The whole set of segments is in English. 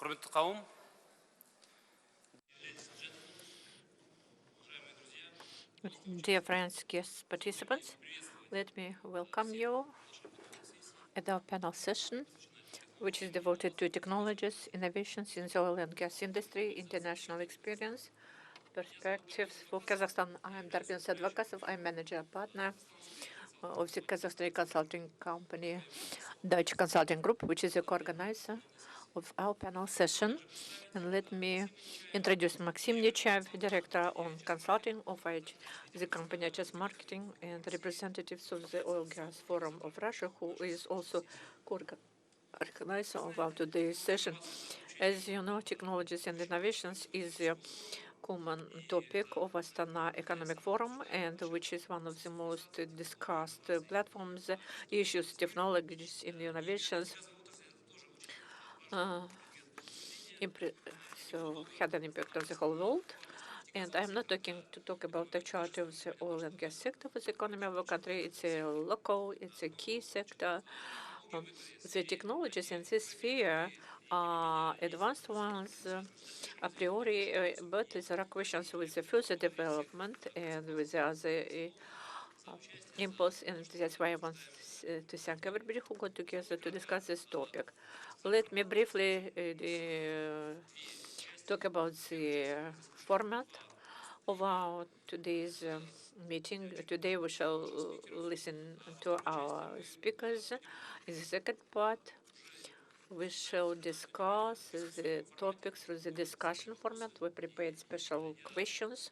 Құрметті қауым, Dear friends, guests, participants, let me welcome you at our panel session, which is devoted to technologies, innovations in the oil and gas industry, international experience, perspectives for Kazakhstan. I am Darpin Sadvakasov. I'm manager partner of the Kazakhstani consulting company, Dutch Consulting Group, which is a co-organizer of our panel session. And let me introduce Maxim Nechayev, Director on Consulting of the company HS Marketing, and representatives of the Oil Gas Forum of Russia, who is also co-organizer of our today's session. As you know, technologies and innovations is a common topic of Astana Economic Forum, and which is one of the most discussed platforms, issues, technologies, and innovations. So had an impact on the whole world. And I'm not talk about the chart of the oil and gas sector of the economy of a country. It's a local, it's a key sector. The technologies in this sphere are advanced ones a priori, but there are questions with the further development and with the other impulse, and that's why I want to thank everybody who got together to discuss this topic. Let me briefly talk about the format of our today's meeting. Today we shall listen to our speakers. In the second part, we shall discuss the topics through the discussion format. We prepared special questions,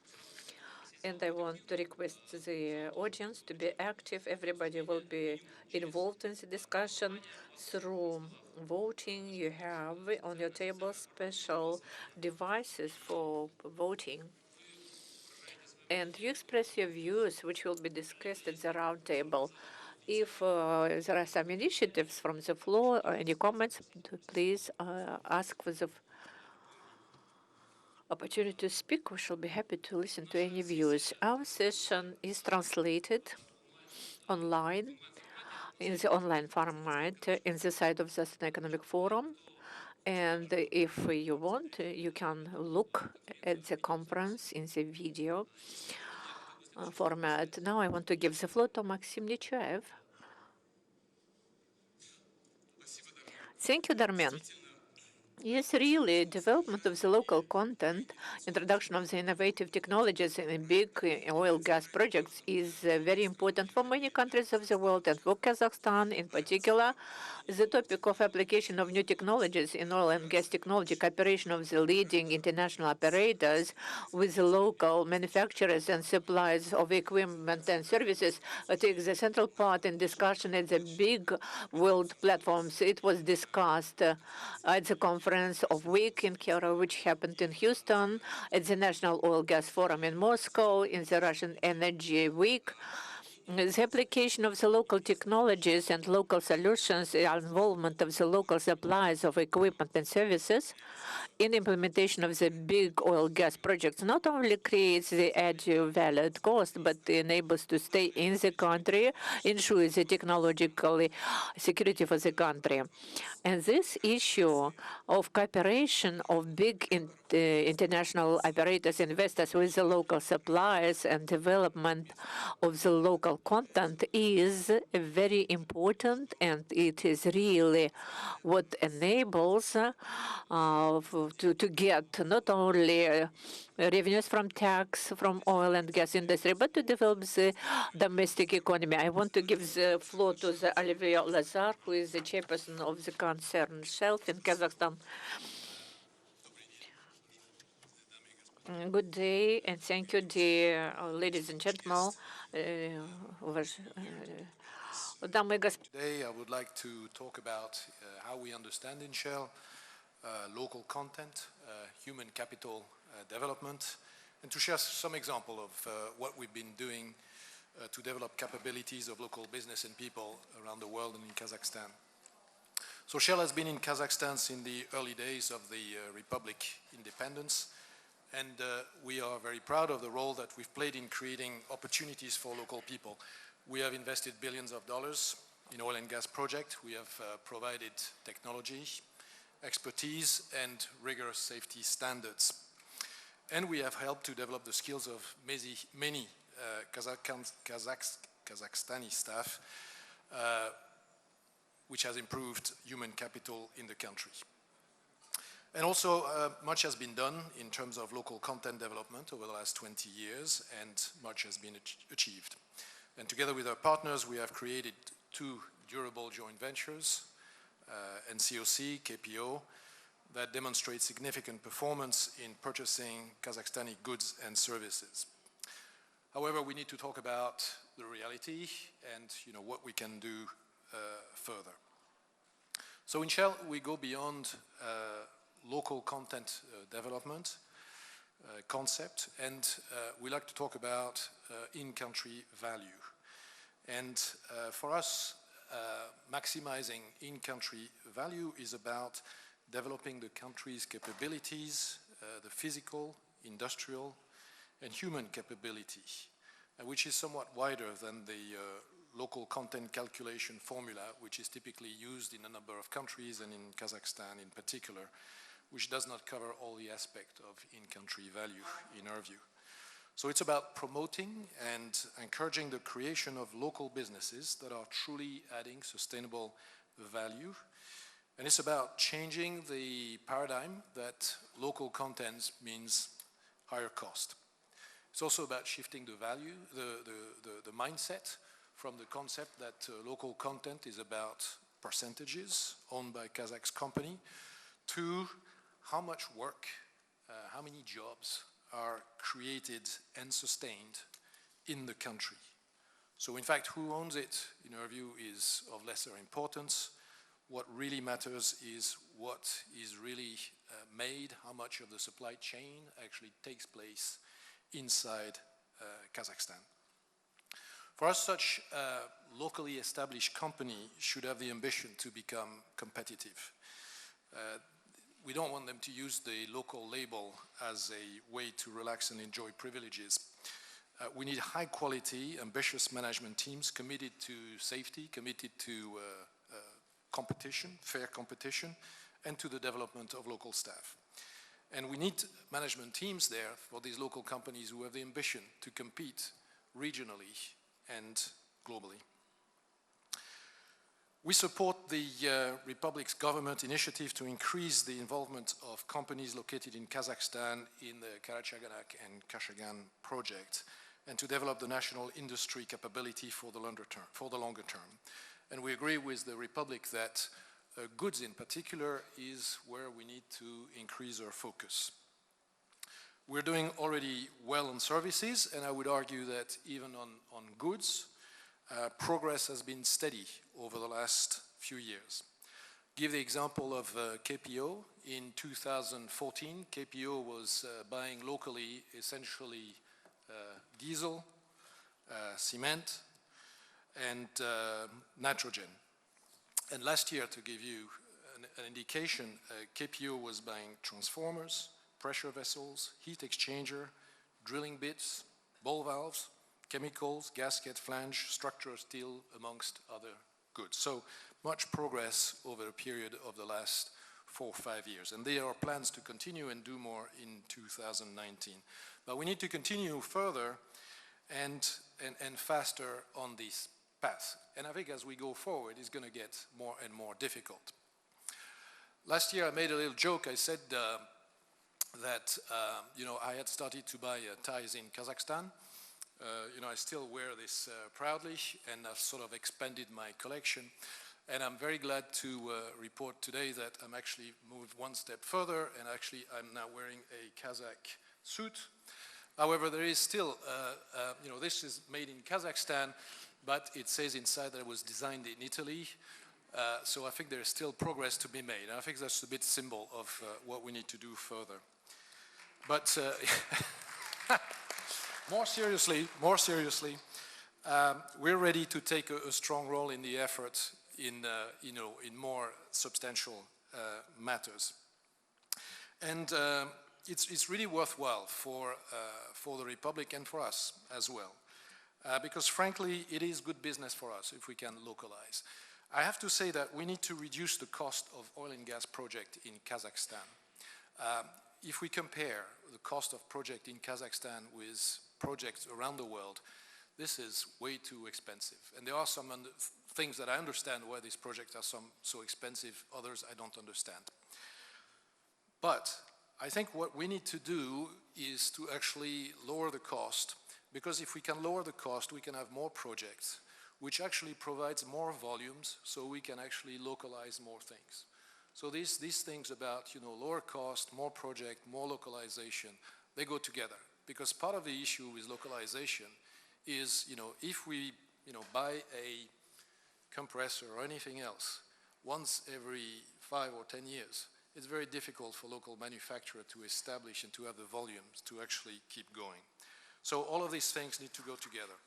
and I want to request the audience to be active. Everybody will be involved in the discussion through voting. You have on your table special devices for voting. And you express your views, which will be discussed at the round table. If there are some initiatives from the floor or any comments, please ask for the opportunity to speak. We shall be happy to listen to any views. Our session is translated online, in the online format, in the site of the Economic Forum. And if you want, you can look at the conference in the video format. Now I want to give the floor to Maxim Nechayev. Thank you, Darmen. Yes, really, development of the local content, introduction of the innovative technologies in big oil gas projects is very important for many countries of the world, and for Kazakhstan in particular. The topic of application of new technologies in oil and gas technology, cooperation of the leading international operators with the local manufacturers and suppliers of equipment and services takes the central part in discussion at the big world platforms. It was discussed at the conference of WEEC in Kyoto, which happened in Houston, at the National Oil Gas Forum in Moscow, in the Russian Energy Week. The application of the local technologies and local solutions, the involvement of the local suppliers of equipment and services in implementation of the big oil gas projects not only creates the added value cost, but enables to stay in the country, ensures the technological security for the country. And this issue of cooperation of big international operators, investors with the local suppliers and development of the local content is very important, and it is really what enables to get not only revenues from tax from oil and gas industry, but to develop the domestic economy. I want to give the floor to the Olivier Lazar, who is the chairperson of the concern Shelf in Kazakhstan. Good day, and thank you, dear ladies and gentlemen. Today, I would like to talk about how we understand in Shell local content, human capital development, and to share some example of what we've been doing to develop capabilities of local business and people around the world and in Kazakhstan. So Shell has been in Kazakhstan since the early days of the Republic independence, and we are very proud of the role that we've played in creating opportunities for local people. We have invested billions of dollars in oil and gas projects. We have provided technology, expertise, and rigorous safety standards. And we have helped to develop the skills of many Kazakhstani staff, which has improved human capital in the country. And also, much has been done in terms of local content development over the last 20 years, and much has been achieved. And together with our partners, we have created 2 durable joint ventures, NCOC, KPO, that demonstrate significant performance in purchasing Kazakhstani goods and services. However, we need to talk about the reality and what we can do further. So in Shell, we go beyond local content development concept, and we like to talk about in-country value. And for us, maximizing in-country value is about developing the country's capabilities, the physical, industrial, and human capability, which is somewhat wider than the local content calculation formula, which is typically used in a number of countries and in Kazakhstan in particular, which does not cover all the aspects of in-country value, in our view. So it's about promoting and encouraging the creation of local businesses that are truly adding sustainable value. And it's about changing the paradigm that local content means higher cost. It's also about shifting the value, the mindset from the concept that local content is about percentages owned by Kazakh company to how much work, how many jobs are created and sustained in the country. So in fact, who owns it, in our view, is of lesser importance. What really matters is what is really made, how much of the supply chain actually takes place inside Kazakhstan. For us, such a locally established company should have the ambition to become competitive. We don't want them to use the local label as a way to relax and enjoy privileges. We need high quality, ambitious management teams committed to safety, committed to competition, fair competition, and to the development of local staff. And we need management teams there for these local companies who have the ambition to compete regionally and globally. We support the Republic's government initiative to increase the involvement of companies located in Kazakhstan in the Karachaganak and Kashagan project, and to develop the national industry capability for the longer term. And we agree with the Republic that goods in particular is where we need to increase our focus. We're doing already well on services, and I would argue that even on goods, progress has been steady over the last few years. Give the example of KPO. In 2014, KPO was buying locally essentially diesel, cement, and nitrogen. And last year, to give you an indication, KPO was buying transformers, pressure vessels, heat exchanger, drilling bits, ball valves, chemicals, gasket, flange, structural steel, amongst other goods. So much progress over a period of the last 4 or 5 years. And there are plans to continue and do more in 2019. But we need to continue further and faster on this path. And I think as we go forward, it's going to get more and more difficult. Last year I made a little joke. I said that I had started to buy ties in Kazakhstan. I still wear this proudly, and I've sort of expanded my collection. And I'm very glad to report today that I'm actually moved one step further, and actually I'm now wearing a Kazakh suit. However, there is still, this is made in Kazakhstan, but it says inside that it was designed in Italy. So I think there is still progress to be made. And I think that's a bit symbol of what we need to do further. But more seriously, we're ready to take a strong role in the effort in more substantial matters. And it's really worthwhile for the Republic and for us as well. Because frankly, it is good business for us if we can localize. I have to say that we need to reduce the cost of oil and gas project in Kazakhstan. If we compare the cost of project in Kazakhstan with projects around the world, this is way too expensive. And there are some things that I understand why these projects are so expensive, others I don't understand. But I think what we need to do is to actually lower the cost, because if we can lower the cost, we can have more projects, which actually provides more volumes, so we can actually localize more things. So these things about, lower cost, more project, more localization, they go together. Because part of the issue with localization is, if we, buy a compressor or anything else once every 5 or 10 years, it's very difficult for local manufacturer to establish and to have the volumes to actually keep going. So all of these things need to go together.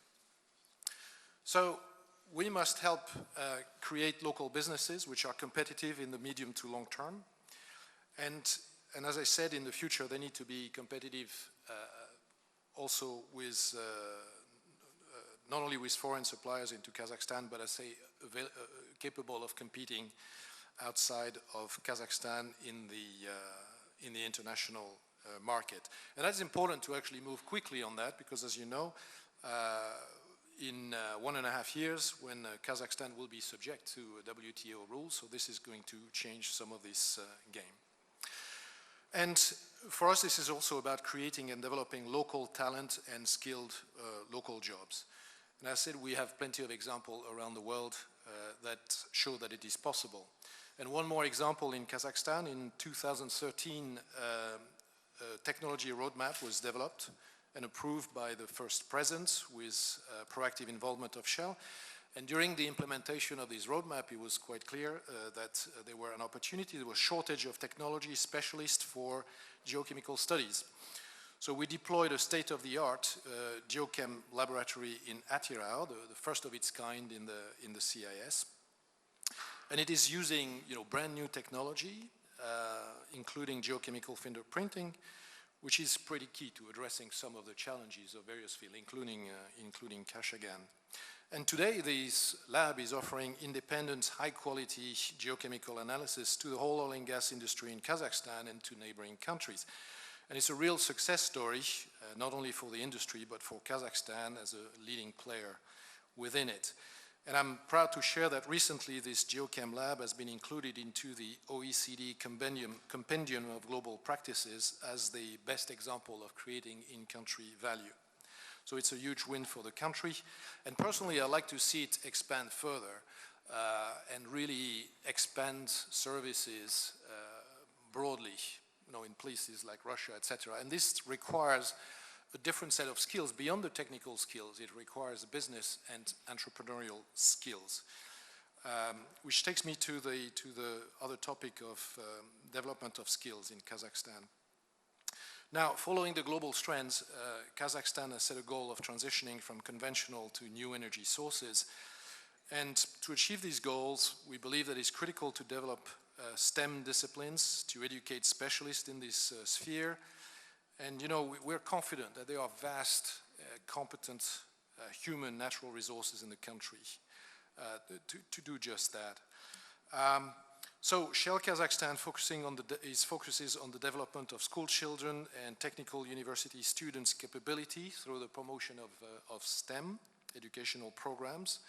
So we must help create local businesses which are competitive in the medium to long term. And as I said, in the future, they need to be competitive also with, not only with foreign suppliers into Kazakhstan, but I say capable of competing outside of Kazakhstan in the international market. And that's important to actually move quickly on that, because as you know, in 1.5 years, when Kazakhstan will be subject to WTO rules, so this is going to change some of this game. And for us, this is also about creating and developing local talent and skilled local jobs. And as I said, we have plenty of examples around the world that show that it is possible. And one more example in Kazakhstan, in 2013, a technology roadmap was developed and approved by the first president with proactive involvement of Shell. And during the implementation of this roadmap, it was quite clear that there were an opportunity, there was a shortage of technology specialists for geochemical studies. So we deployed a state-of-the-art geochem laboratory in Atirau, the first of its kind in the CIS. And it is using brand new technology, including geochemical fingerprinting, which is pretty key to addressing some of the challenges of various fields, including Kashagan. And today, this lab is offering independent, high-quality geochemical analysis to the whole oil and gas industry in Kazakhstan and to neighboring countries. And it's a real success story, not only for the industry, but for Kazakhstan as a leading player within it. And I'm proud to share that recently this Geochem Lab has been included into the OECD Compendium of Global Practices as the best example of creating in-country value. So it's a huge win for the country. And personally, I'd like to see it expand further and really expand services broadly, in places like Russia, etc. And this requires a different set of skills beyond the technical skills. It requires business and entrepreneurial skills, which takes me to the other topic of development of skills in Kazakhstan. Now, following the global trends, Kazakhstan has set a goal of transitioning from conventional to new energy sources. And to achieve these goals, we believe that it's critical to develop STEM disciplines, to educate specialists in this sphere. And we're confident that there are vast, competent human natural resources in the country to do just that. So Shell Kazakhstan focuses on the development of school children and technical university students' capability through the promotion of STEM educational programs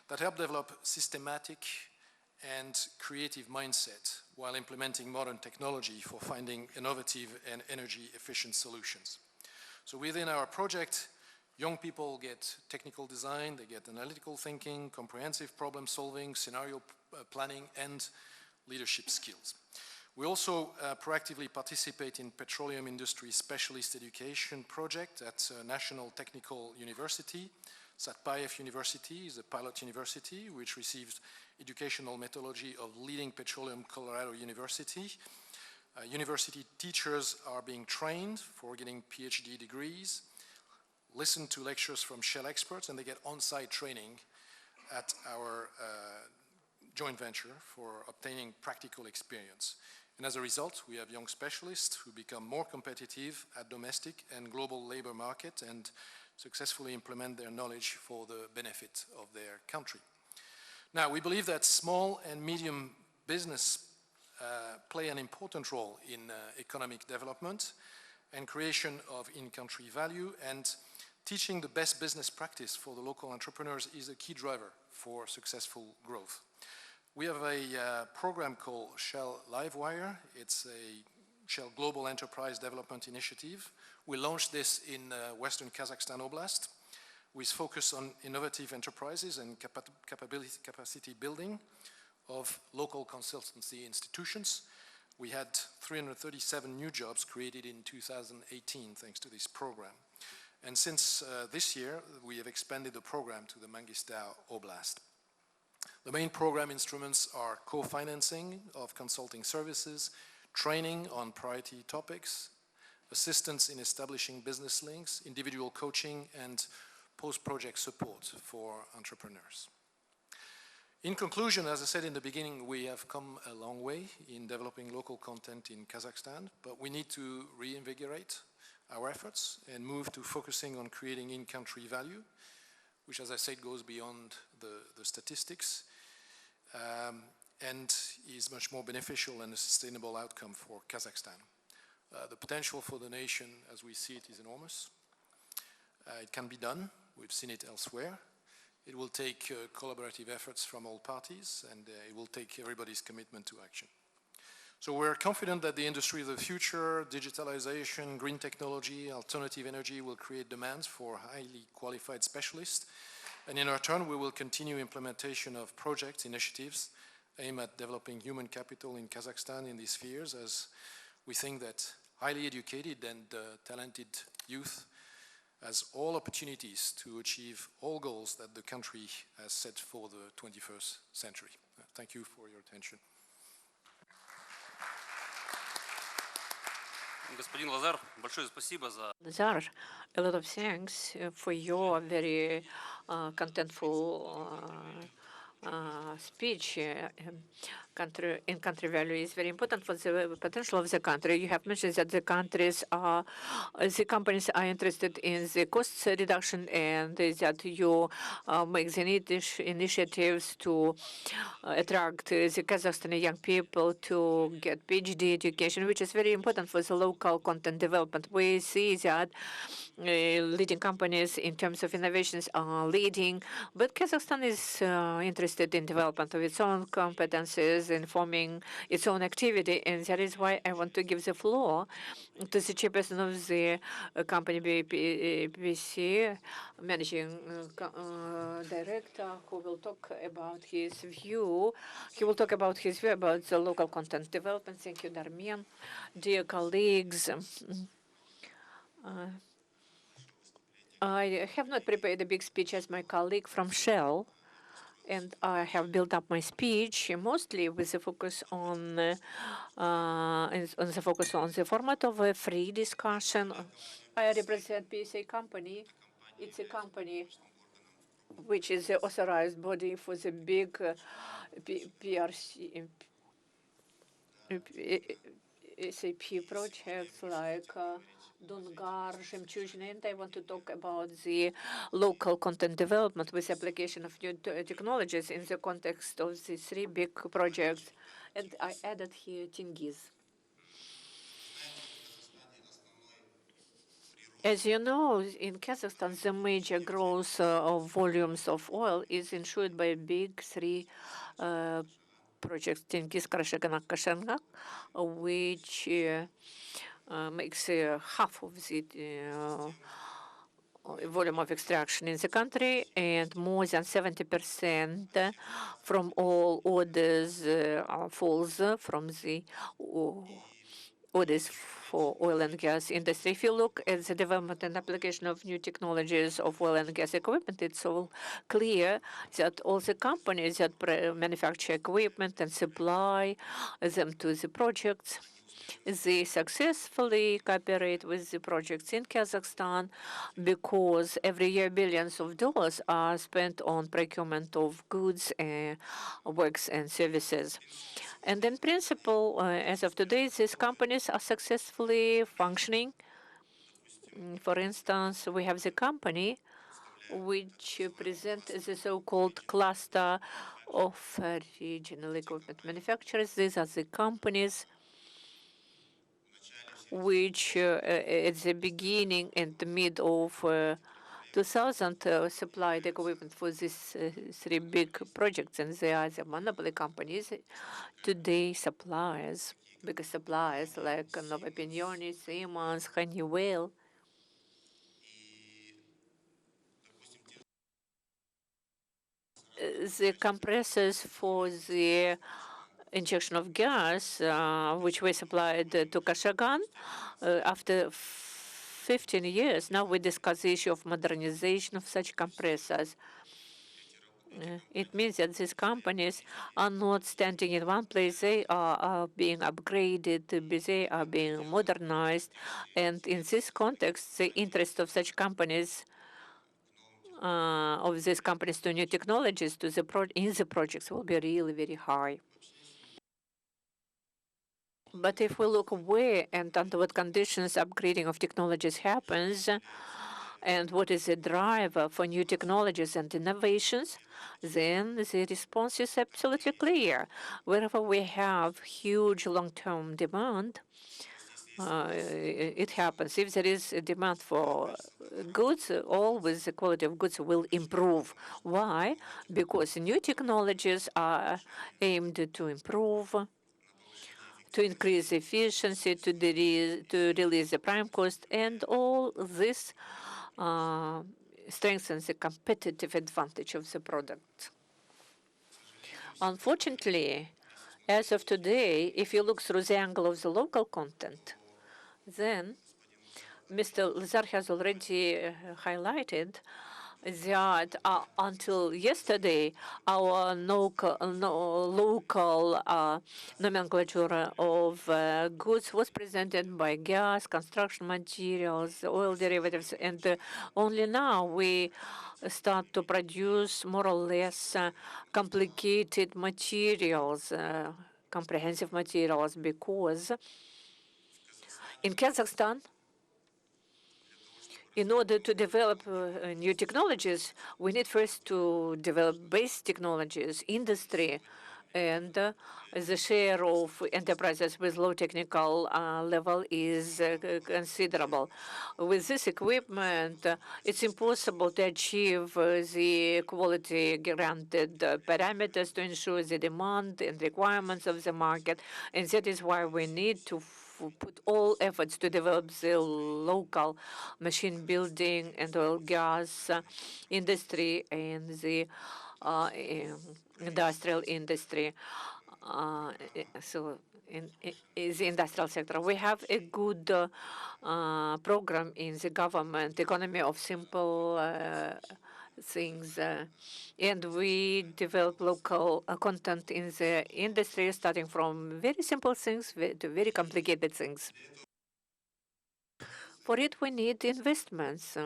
that help develop systematic and creative mindset while implementing modern technology for finding innovative and energy-efficient solutions. So within our project, young people get technical design, they get analytical thinking, comprehensive problem solving, scenario planning, and leadership skills. We also proactively participate in petroleum industry specialist education project at National Technical University. Satpayev University is a pilot university which receives educational methodology of leading petroleum Colorado University. University teachers are being trained for getting PhD degrees, listen to lectures from Shell experts, and they get on-site training at our joint venture for obtaining practical experience. And as a result, we have young specialists who become more competitive at domestic and global labor market and successfully implement their knowledge for the benefit of their country. Now, we believe that small and medium business play an important role in economic development and creation of in-country value, and teaching the best business practice for the local entrepreneurs is a key driver for successful growth. We have a program called Shell Livewire. It's a Shell Global Enterprise Development Initiative. We launched this in Western Kazakhstan Oblast, with focus on innovative enterprises and capacity building of local consultancy institutions. We had 337 new jobs created in 2018 thanks to this program. And since this year, we have expanded the program to the Mangistau Oblast. The main program instruments are co-financing of consulting services, training on priority topics, assistance in establishing business links, individual coaching, and post-project support for entrepreneurs. In conclusion, as I said in the beginning, we have come a long way in developing local content in Kazakhstan, but we need to reinvigorate our efforts and move to focusing on creating in-country value, which, as I said, goes beyond the statistics and is much more beneficial and a sustainable outcome for Kazakhstan. The potential for the nation, as we see it, is enormous. It can be done. We've seen it elsewhere. It will take collaborative efforts from all parties, and it will take everybody's commitment to action. So we're confident that the industry of the future, digitalization, green technology, alternative energy will create demands for highly qualified specialists. And in our turn, we will continue implementation of project initiatives aimed at developing human capital in Kazakhstan in these spheres, as we think that highly educated and talented youth has all opportunities to achieve all goals that the country has set for the 21st century. Thank you for your attention. Господин Лазар, большое спасибо за... Lazar, a lot of thanks for your very contentful speech. In-country value is very important for the potential of the country. You have mentioned that the companies are interested in the cost reduction, and that you make the initiatives to attract the Kazakhstani young people to get PhD education, which is very important for the local content development. We see that leading companies in terms of innovations are leading, but Kazakhstan is interested in development of its own competences, in forming its own activity, and that is why I want to give the floor to the chairperson of the company BPC, managing director, who will talk about his view. He will talk about his view about the local content development. Thank you, Darmen. Dear colleagues, I have not prepared a big speech as my colleague from Shell, and I have built up my speech mostly with the focus on the format of a free discussion. I represent PSA company. It's a company which is the authorized body for the big PRC, SAP projects like Dungar, Жемчужина, and I want to talk about the local content development with application of new technologies in the context of the three big projects. And I added here Tengiz. As you know, in Kazakhstan, the major growth of volumes of oil is ensured by big three projects, Tengiz, Karachaganak, Kashangan, which makes half of the volume of extraction in the country, and more than 70% from all orders falls from the orders for oil and gas industry. If you look at the development and application of new technologies of oil and gas equipment, it's all clear that all the companies that manufacture equipment and supply them to the projects, they successfully cooperate with the projects in Kazakhstan, because every year billions of dollars are spent on procurement of goods, works, and services. And in principle, as of today, these companies are successfully functioning. For instance, we have the company which presents the so-called cluster of regional equipment manufacturers. These are the companies which at the beginning and the mid of 2000 supplied equipment for these three big projects, and they are the monopoly companies. Today, suppliers, big suppliers like Nova Pignoni, Siemens, Honeywell, the compressors for the injection of gas, which were supplied to Kashagan, after 15 years, now we discuss the issue of modernization of such compressors. It means that these companies are not standing in one place. They are being upgraded, they are being modernized. And in this context, the interest of such companies, of these companies to new technologies to the in the projects will be really very high. But if we look where and under what conditions upgrading of technologies happens, and what is the driver for new technologies and innovations, then the response is absolutely clear. Wherever we have huge long-term demand, it happens. If there is a demand for goods, always the quality of goods will improve. Why? Because new technologies are aimed to improve, to increase efficiency, to release the prime cost, and all this strengthens the competitive advantage of the product. Unfortunately, as of today, if you look through the angle of the local content, then Mr. Lazar has already highlighted that until yesterday, our local nomenclature of goods was presented by gas, construction materials, oil derivatives, and only now we start to produce more or less complicated materials, comprehensive materials, because in Kazakhstan, in order to develop new technologies, we need first to develop base technologies, industry, and the share of enterprises with low technical level is considerable. With this equipment, it's impossible to achieve the quality granted parameters to ensure the demand and requirements of the market, and that is why we need to put all efforts to develop the local machine building and oil gas industry and the industrial industry. So in the industrial sector, we have a good program in the government, economy of simple things, and we develop local content in the industry, starting from very simple things to very complicated things. For it, we need investments.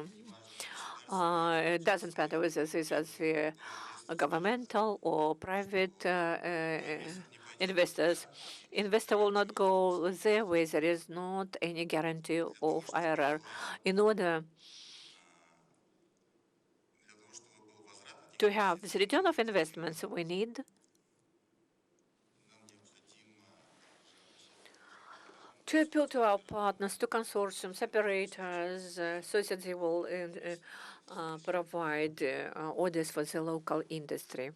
It doesn't matter whether this is governmental or private investors. Investor will not go their way. There is not any guarantee of IRR. In order to have the return of investments, we need to appeal to our partners, to consortiums, operators, so that they will provide orders for the local industry.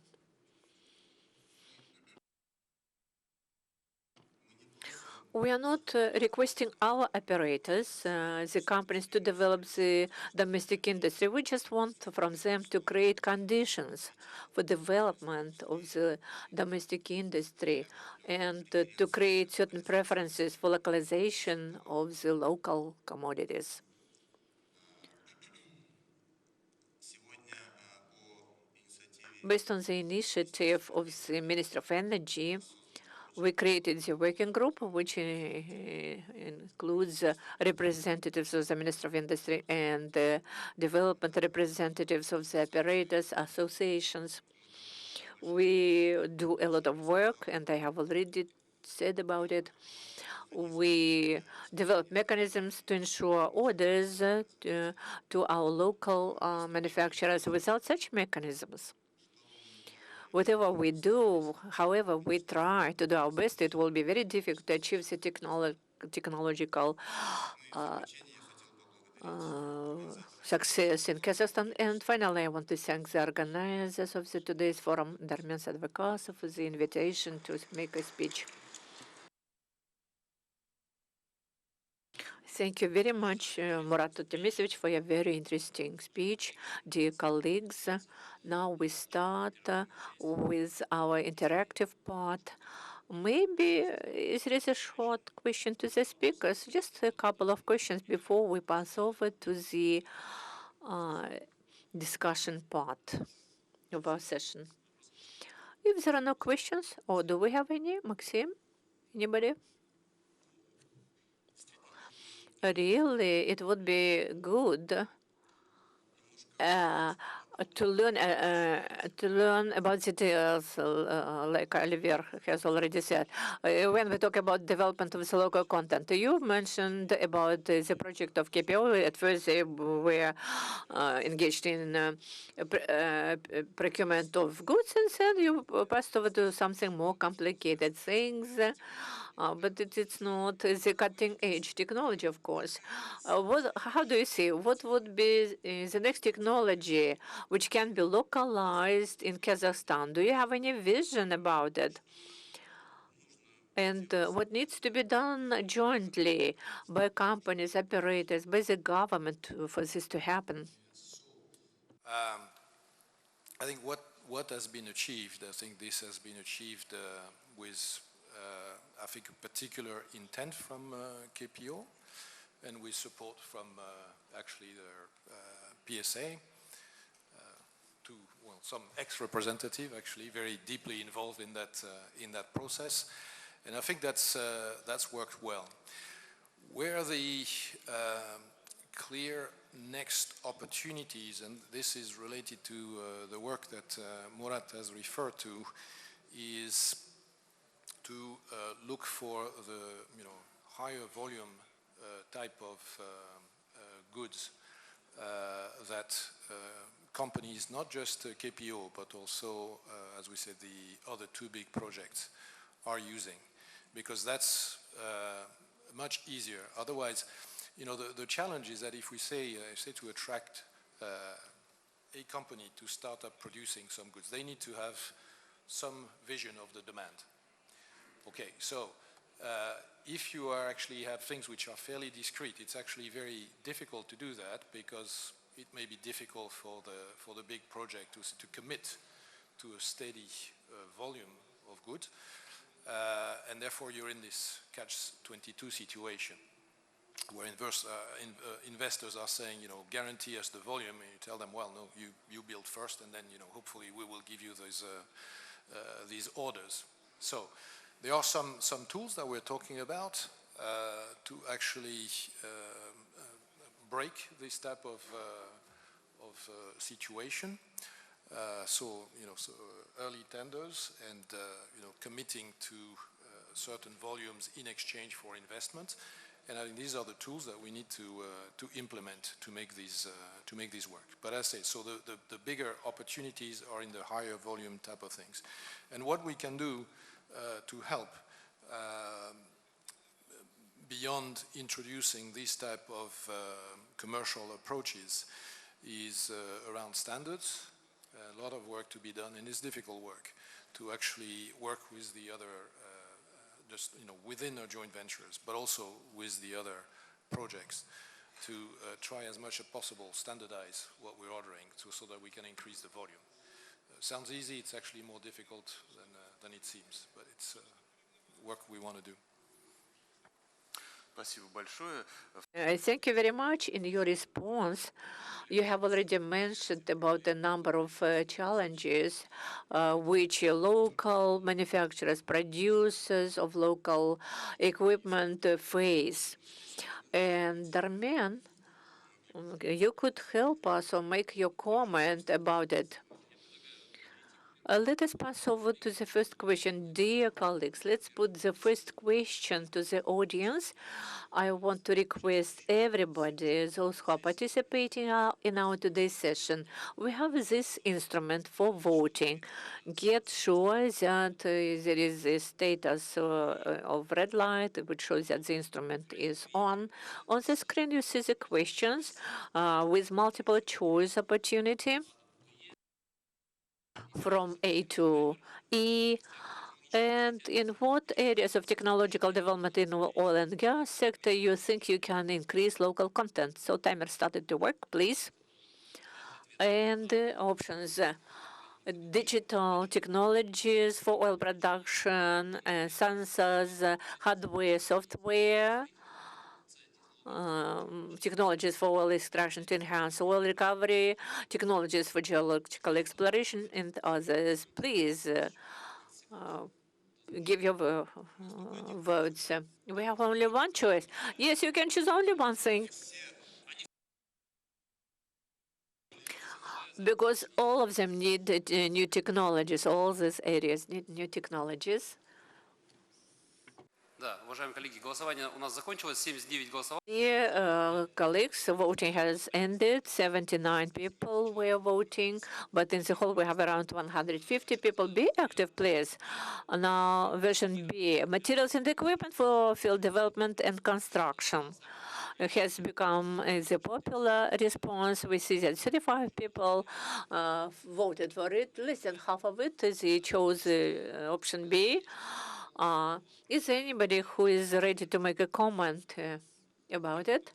We are not requesting our operators, the companies, to develop the domestic industry. We just want from them to create conditions for development of the domestic industry and to create certain preferences for localization of the local commodities. Based on the initiative of the Minister of Energy, we created the working group, which includes representatives of the Minister of Industry and development representatives of the operators associations. We do a lot of work, and I have already said about it. We develop mechanisms to ensure orders to our local manufacturers. Without such mechanisms, whatever we do, however we try to do our best, it will be very difficult to achieve the technological success in Kazakhstan. And finally, I want to thank the organizers of today's forum, Darmen Sadvakasov, for the invitation to make a speech. Thank you very much, Murat Tutemesevich, for your very interesting speech. Dear colleagues, now we start with our interactive part. Maybe it is a short question to the speakers, just a couple of questions before we pass over to the discussion part of our session. If there are no questions, or do we have any? Maxim? Anybody? Really, it would be good to learn about details, like Olivier has already said. When we talk about development of the local content, you mentioned about the project of KPO. At first, they were engaged in procurement of goods, and then you passed over to something more complicated things. But it's not the cutting-edge technology, of course. How do you see what would be the next technology which can be localized in Kazakhstan? Do you have any vision about it? And what needs to be done jointly by companies, operators, by the government for this to happen? I think what has been achieved, I think this has been achieved with, I think, a particular intent from KPO and with support from actually their PSA, to, well, some ex-representative actually very deeply involved in that process. And I think that's worked well. Where the clear next opportunities, and this is related to the work that Murat has referred to, is to look for the higher volume type of goods that companies, not just KPO, but also, as we said, the other two big projects are using, because that's much easier. Otherwise, the challenge is that if we say to attract a company to start up producing some goods, they need to have some vision of the demand. Okay, so if you actually have things which are fairly discrete, it's actually very difficult to do that, because it may be difficult for the big project to commit to a steady volume of goods, and therefore you're in this catch-22 situation, where investors are saying, guarantee us the volume, and you tell them, well, no, you build first, and then, hopefully we will give you these orders. So there are some tools that we're talking about to actually break this type of situation. So early tenders and committing to certain volumes in exchange for investment. And I think these are the tools that we need to implement to make these work. But as I say, so the bigger opportunities are in the higher volume type of things. And what we can do to help beyond introducing this type of commercial approaches is around standards. A lot of work to be done, and it's difficult work to actually work with the other just within our joint ventures, but also with the other projects, to try as much as possible standardize what we're ordering, so that we can increase the volume. Sounds easy, it's actually more difficult than it seems, but it's work we want to do. Thank you very much. In your response, you have already mentioned about a number of challenges which local manufacturers, producers of local equipment face. And Darmen, you could help us or make your comment about it. Let us pass over to the first question. Dear colleagues, let's put the first question to the audience. I want to request everybody, those who are participating in our today's session, we have this instrument for voting. Get sure that there is a status of red light, which shows that the instrument is on. On the screen, you see the questions with multiple choice opportunity from A to E, and in what areas of technological development in oil and gas sector you think you can increase local content? So timer started to work, please. And options. Digital technologies for oil production, sensors, hardware, software, technologies for oil extraction to enhance oil recovery, technologies for geological exploration, and others. Please give your votes. We have only one choice. Yes, you can choose only one thing. Because all of them need new technologies. All these areas need new technologies. Да, уважаемые коллеги, голосование у нас закончилось, 79 голосовало. Dear colleagues, voting has ended. 79 people were voting, but in the whole we have around 150 people. Be active, please. Now, version B, materials and equipment for field development and construction. It has become the popular response. We see that 35 people voted for it. Less than half of it, they chose option B. Is there anybody who is ready to make a comment about it?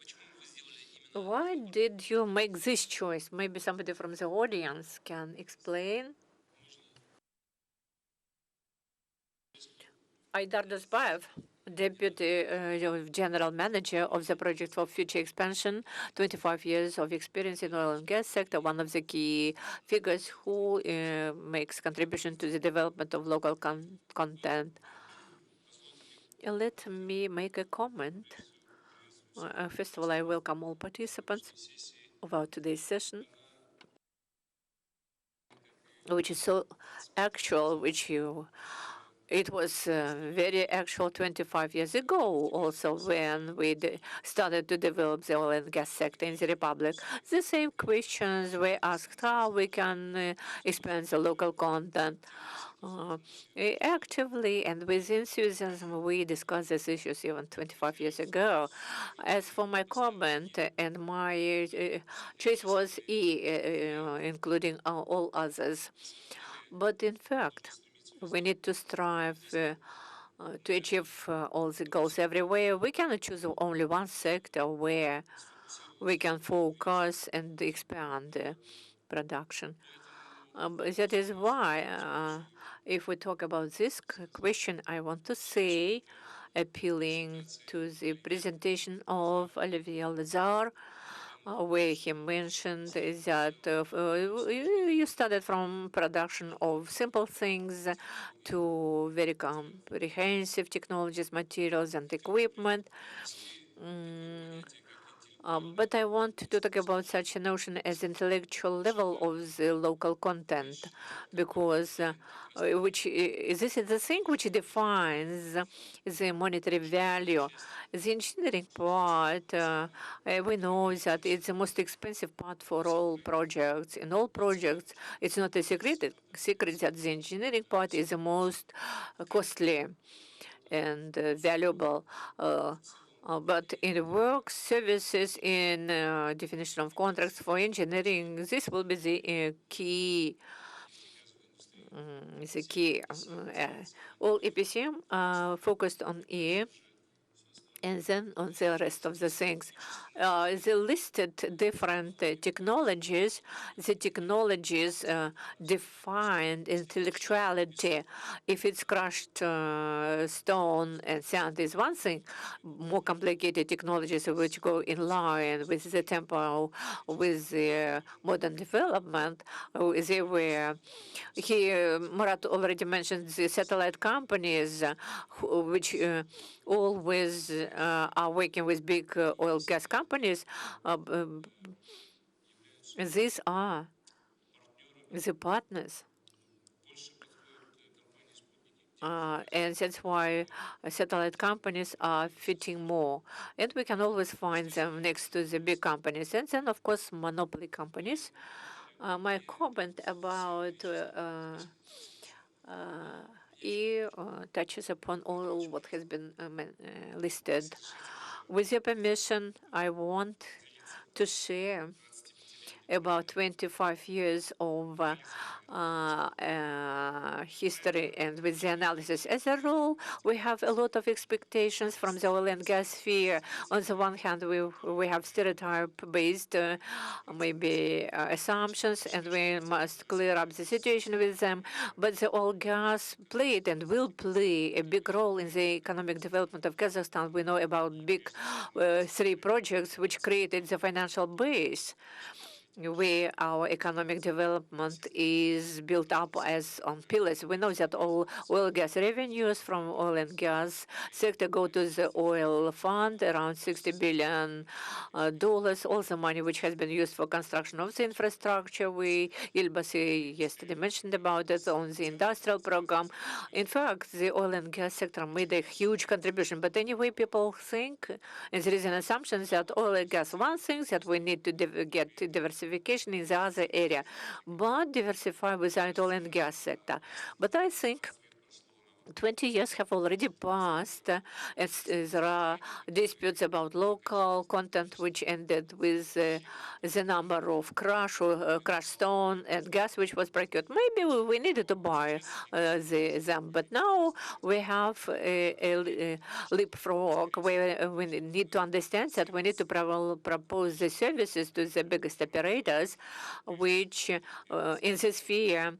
Why did you make this choice? Maybe somebody from the audience can explain. Aidar Dosbaev, Deputy General Manager of the Project for Future Expansion, 25 years of experience in oil and gas sector, one of the key figures who makes contribution to the development of local content. Let me make a comment. First of all, I welcome all participants of our today's session, which is so actual, it was very actual 25 years ago also when we started to develop the oil and gas sector in the Republic. The same questions were asked how we can expand the local content. Actively and with enthusiasm, we discussed these issues even 25 years ago. As for my comment, and my choice was E, including all others. But in fact, we need to strive to achieve all the goals everywhere. We cannot choose only one sector where we can focus and expand production. That is why, if we talk about this question, I want to say, appealing to the presentation of Olivier Lazar, where he mentioned that you started from production of simple things to very comprehensive technologies, materials, and equipment. But I want to talk about such a notion as intellectual level of the local content, because this is the thing which defines the monetary value. The engineering part, we know that it's the most expensive part for all projects. In all projects, it's not a secret that the engineering part is the most costly and valuable. But in work, services, in definition of contracts for engineering, this will be the key. The key. All EPCM focused on E, and then on the rest of the things. The listed different technologies, the technologies define intellectuality. If it's crushed stone and sand is one thing, more complicated technologies which go in line with the tempo, with the modern development, they were here. Murat already mentioned the satellite companies, which always are working with big oil gas companies. These are the partners And that's why satellite companies are fitting more. And we can always find them next to the big companies. And then, of course, monopoly companies. My comment about touches upon all what has been listed. With your permission, I want to share about 25 years of history and with the analysis. As a rule, we have a lot of expectations from the oil and gas sphere. On the one hand, we have stereotype-based maybe assumptions, and we must clear up the situation with them. But the oil gas played and will play a big role in the economic development of Kazakhstan. We know about big three projects which created the financial base where our economic development is built up as on pillars. We know that all oil gas revenues from oil and gas sector go to the oil fund, around $60 billion. All the money which has been used for construction of the infrastructure. Ilbasi yesterday mentioned about it on the industrial program. In fact, the oil and gas sector made a huge contribution. But anyway, people think, and there is an assumption that oil and gas, one thing that we need to get diversification in the other area, but diversify without oil and gas sector. But I think 20 years have already passed. There are disputes about local content, which ended with the number of crush stone and gas, which was procured. Maybe we needed to buy them, but now we have a leapfrog where we need to understand that we need to propose the services to the biggest operators, which in this sphere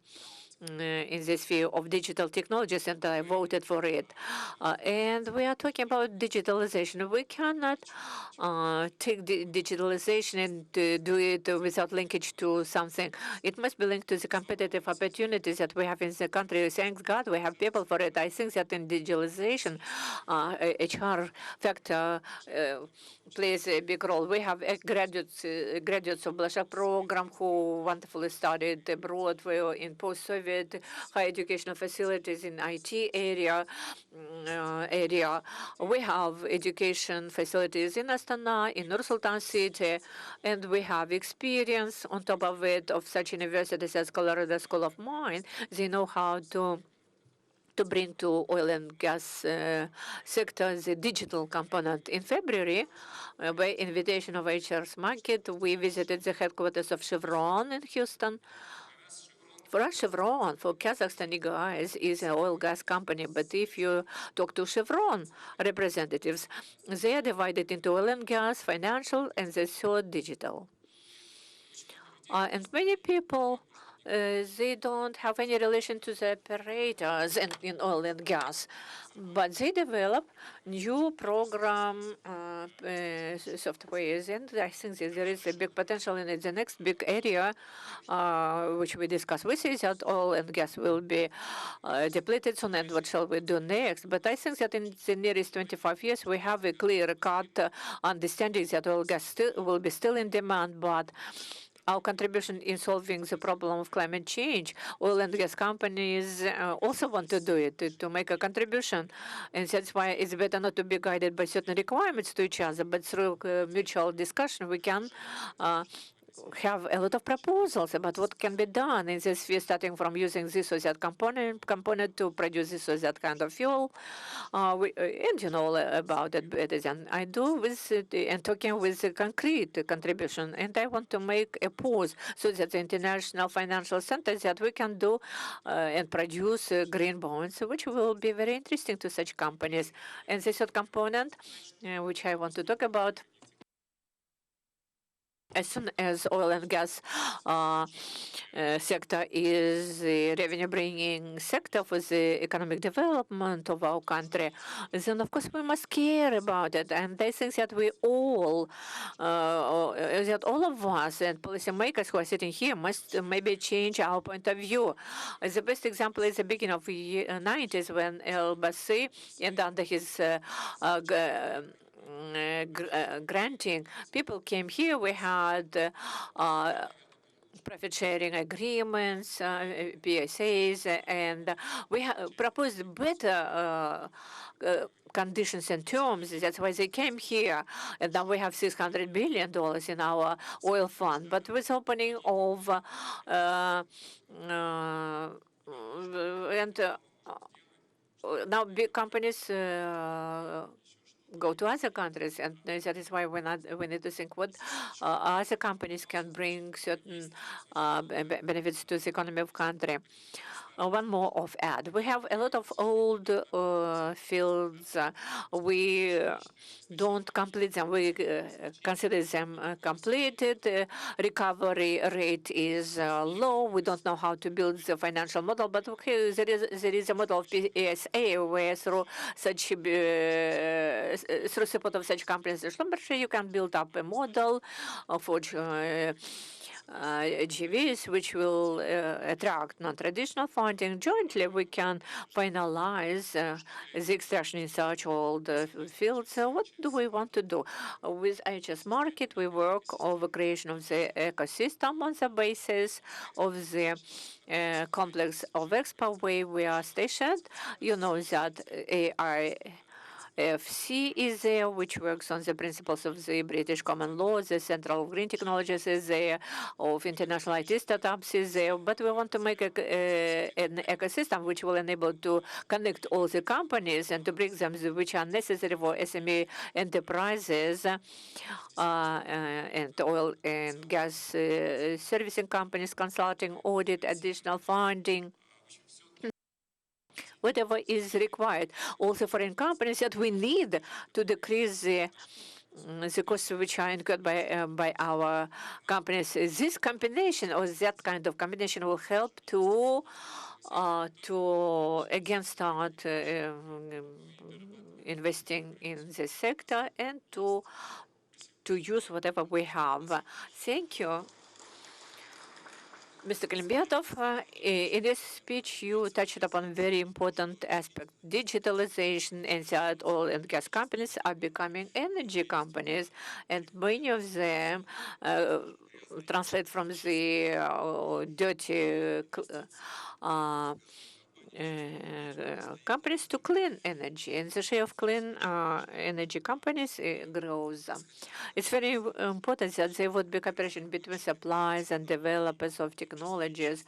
of digital technologies, and I voted for it. And we are talking about digitalization. We cannot take the digitalization and do it without linkage to something. It must be linked to the competitive opportunities that we have in the country. Thank God we have people for it. I think that in digitalization, HR factor plays a big role. We have graduates of Blashak program who wonderfully studied abroad in post-Soviet higher educational facilities in IT area. We have education facilities in Astana, in Nur-Sultan city, and we have experience on top of it of such universities as Colorado School of Mine. They know how to bring to oil and gas sector the digital component. In February, by invitation of HR's Market, we visited the headquarters of Chevron in Houston. For us, Chevron, for Kazakhstani guys, is an oil gas company. But if you talk to Chevron representatives, they are divided into oil and gas, financial, and the third digital. And many people, they don't have any relation to the operators in oil and gas, but they develop new program softwares, and I think that there is a big potential in it. The next big area which we discuss, we see that oil and gas will be depleted soon, and what shall we do next? But I think that in the nearest 25 years, we have a clear-cut understanding that oil and gas will be still in demand, but our contribution in solving the problem of climate change. Oil and gas companies also want to do it, to make a contribution. And that's why it's better not to be guided by certain requirements to each other, but through mutual discussion, we can have a lot of proposals about what can be done in this sphere, starting from using this or that component to produce this or that kind of fuel. And you know about it better than I do with and talking with the concrete contribution. And I want to make a pause so that the international financial centers that we can do and produce green bonds, which will be very interesting to such companies. And the third component, which I want to talk about, as soon as oil and gas sector is the revenue-bringing sector for the economic development of our country, then of course we must care about it. And I think that we all, that all of us and policymakers who are sitting here must maybe change our point of view. The best example is the beginning of the 90s when El Bassi, and under his granting, people came here. We had profit-sharing agreements, PSAs, and we proposed better conditions and terms. That's why they came here. And now we have $600 billion in our oil fund. But with opening of and now big companies go to other countries, and that is why we need to think what other companies can bring certain benefits to the economy of country. One more of add. We have a lot of old fields. We don't complete them. We consider them completed. Recovery rate is low. We don't know how to build the financial model, but okay, there is a model of PSA where through support of such companies as Schlumberger, you can build up a model for GVs, which will attract non-traditional funding. Jointly, we can finalize the extraction in such old fields. So what do we want to do? With IHS Market, we work on the creation of the ecosystem on the basis of the complex of Expo where we are stationed. You know that AI FC is there, which works on the principles of the British common law. The Central of Green Technologies is there, of international IT startups is there. But we want to make an ecosystem which will enable to connect all the companies and to bring them which are necessary for SME enterprises and oil and gas servicing companies, consulting, audit, additional funding, whatever is required. Also foreign companies that we need to decrease the costs which are incurred by our companies. This combination or that kind of combination will help to again start investing in this sector and to use whatever we have. Thank you. Mr. Klimbetov, in this speech, you touched upon a very important aspect. Digitalization and that oil and gas companies are becoming energy companies, and many of them translate from the dirty companies to clean energy, and the share of clean energy companies grows. It's very important that there would be cooperation between suppliers and developers of technologies,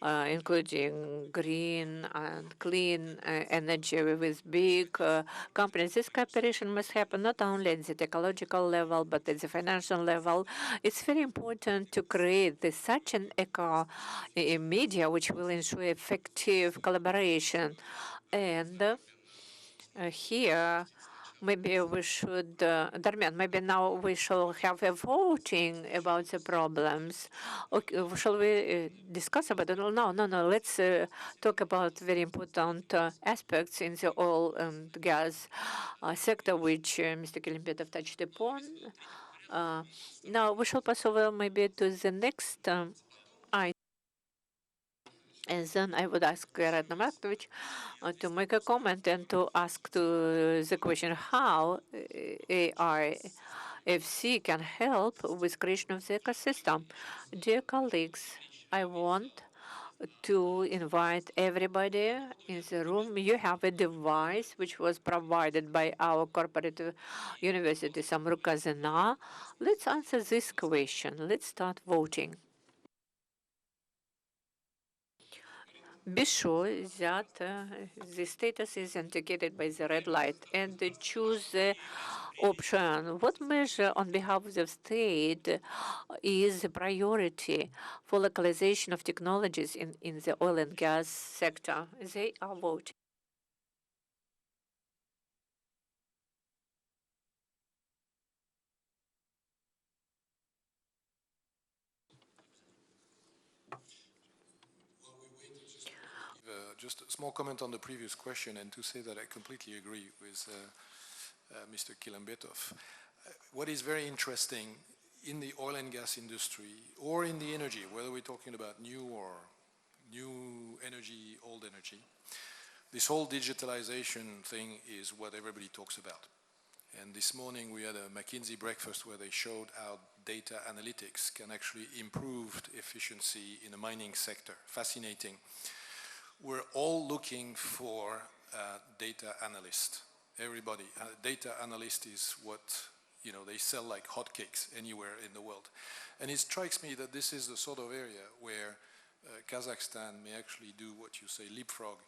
including green and clean energy with big companies. This cooperation must happen not only at the technological level, but at the financial level. It's very important to create such an media which will ensure effective collaboration. And here, maybe we should, Darmian, maybe now we shall have a voting about the problems. Okay, shall we discuss about it? No. Let's talk about very important aspects in the oil and gas sector, which Mr. Klimbetov touched upon. Now we shall pass over maybe to the next item. And then I would ask Radna Markovich to make a comment and to ask the question how ARFC can help with creation of the ecosystem. Dear colleagues, I want to invite everybody in the room. You have a device which was provided by our corporate university, Samruk-Kazana. Let's answer this question. Let's start voting. Be sure that the status is indicated by the red light and choose the option. What measure on behalf of the state is a priority for localization of technologies in the oil and gas sector? They are voting. Just a small comment on the previous question and to say that I completely agree with Mr. Kilembetov. What is very interesting in the oil and gas industry or in the energy, whether we're talking about new energy, old energy, this whole digitalization thing is what everybody talks about. And this morning we had a McKinsey breakfast where they showed how data analytics can actually improve efficiency in the mining sector. Fascinating. We're all looking for a data analyst. Everybody. A data analyst is what, you know, they sell like hotcakes anywhere in the world. And it strikes me that this is the sort of area where Kazakhstan may actually do what you say, leapfrog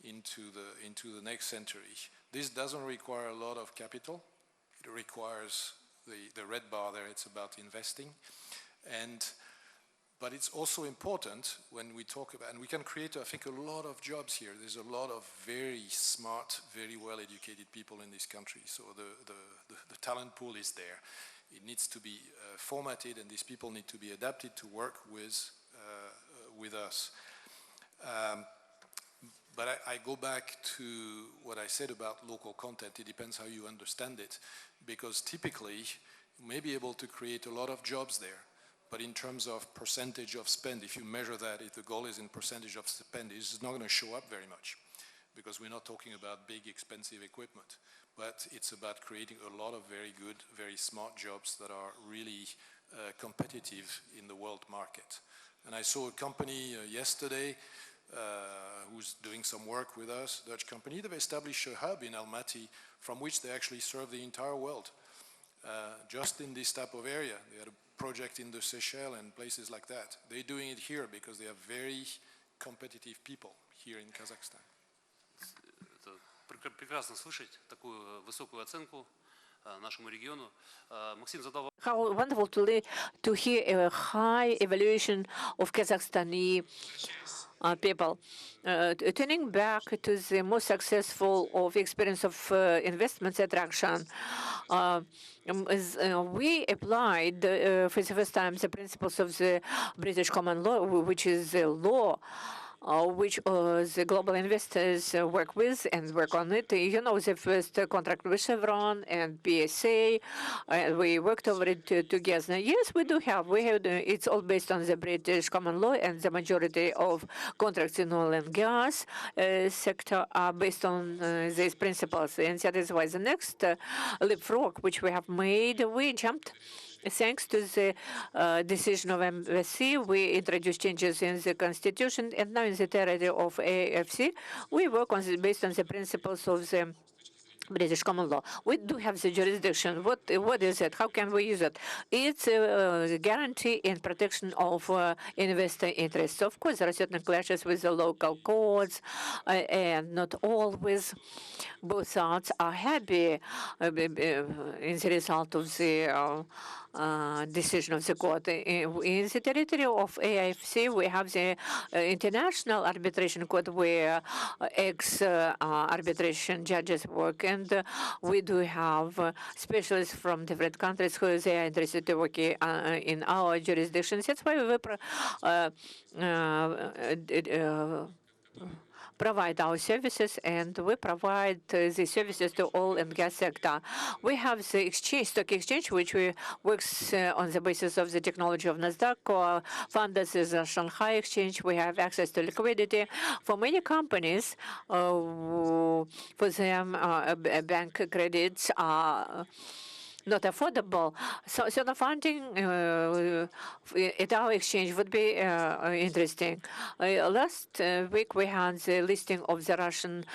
into the next century. This doesn't require a lot of capital. It requires the red bar there, it's about investing. But it's also important when we talk about, and we can create, I think, a lot of jobs here. There's a lot of very smart, very well-educated people in this country. So the talent pool is there. It needs to be formatted, and these people need to be adapted to work with us. But I go back to what I said about local content. It depends how you understand it, because typically you may be able to create a lot of jobs there, but in terms of percentage of spend, if you measure that, if the goal is in percentage of spend, it's not going to show up very much, because we're not talking about big, expensive equipment, but it's about creating a lot of very good, very smart jobs that are really competitive in the world market. And I saw a company yesterday who's doing some work with us, Dutch company. They've established a hub in Almaty from which they actually serve the entire world, just in this type of area. They had a project in the Seychelles and places like that. They're doing it here because they have very competitive people here in Kazakhstan. Это прекрасно слышать такую высокую оценку нашему региону. Максим задал How wonderful to hear a high evaluation of Kazakhstani people. Turning back to the most successful of experience of investments attraction, we applied for the first time the principles of the British common law, which is a law which the global investors work with and work on it. You know, the first contract with Chevron and PSA, we worked over it together. Yes, we do have. It's all based on the British common law, and the majority of contracts in oil and gas sector are based on these principles. And that is why the next leapfrog which we have made, we jumped. Thanks to the decision of embassy, we introduced changes in the constitution, and now in the territory of AFC, we work on based on the principles of the British common law. We do have the jurisdiction. What is it? How can we use it? It's a guarantee and protection of investor interests. Of course, there are certain clashes with the local courts, and not always both sides are happy in the result of the decision of the court. In the territory of AIFC, we have the International Arbitration Court where ex-arbitration judges work, and we do have specialists from different countries who they are interested to work in our jurisdictions. That's why we provide our services, and we provide the services to oil and gas sector. We have the stock exchange, which works on the basis of the technology of NASDAQ. Our funders is a Shanghai exchange. We have access to liquidity. For many companies, for them, bank credits are not affordable. So the funding at our exchange would be interesting. Last week we had the listing of the Russian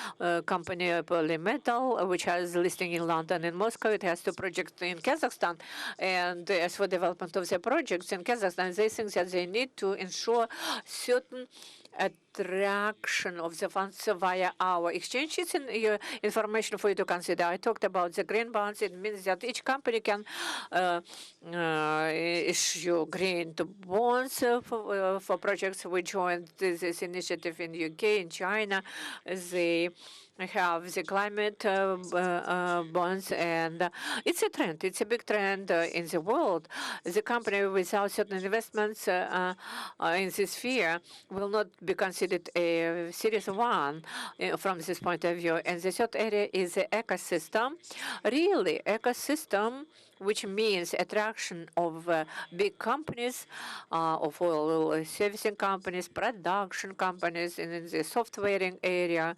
company Polymetal, which has listing in London and Moscow. It has two projects in Kazakhstan. And as for development of the projects in Kazakhstan, they think that they need to ensure certain attraction of the funds via our exchange. It's information for you to consider. I talked about the green bonds. It means that each company can issue green bonds for projects. We joined this initiative in UK, in China. They have the climate bonds, and it's a trend. It's a big trend in the world. The company without certain investments in this sphere will not be considered a serious one from this point of view. And the third area is the ecosystem. Really, ecosystem, which means attraction of big companies, of oil servicing companies, production companies in the softwaring area.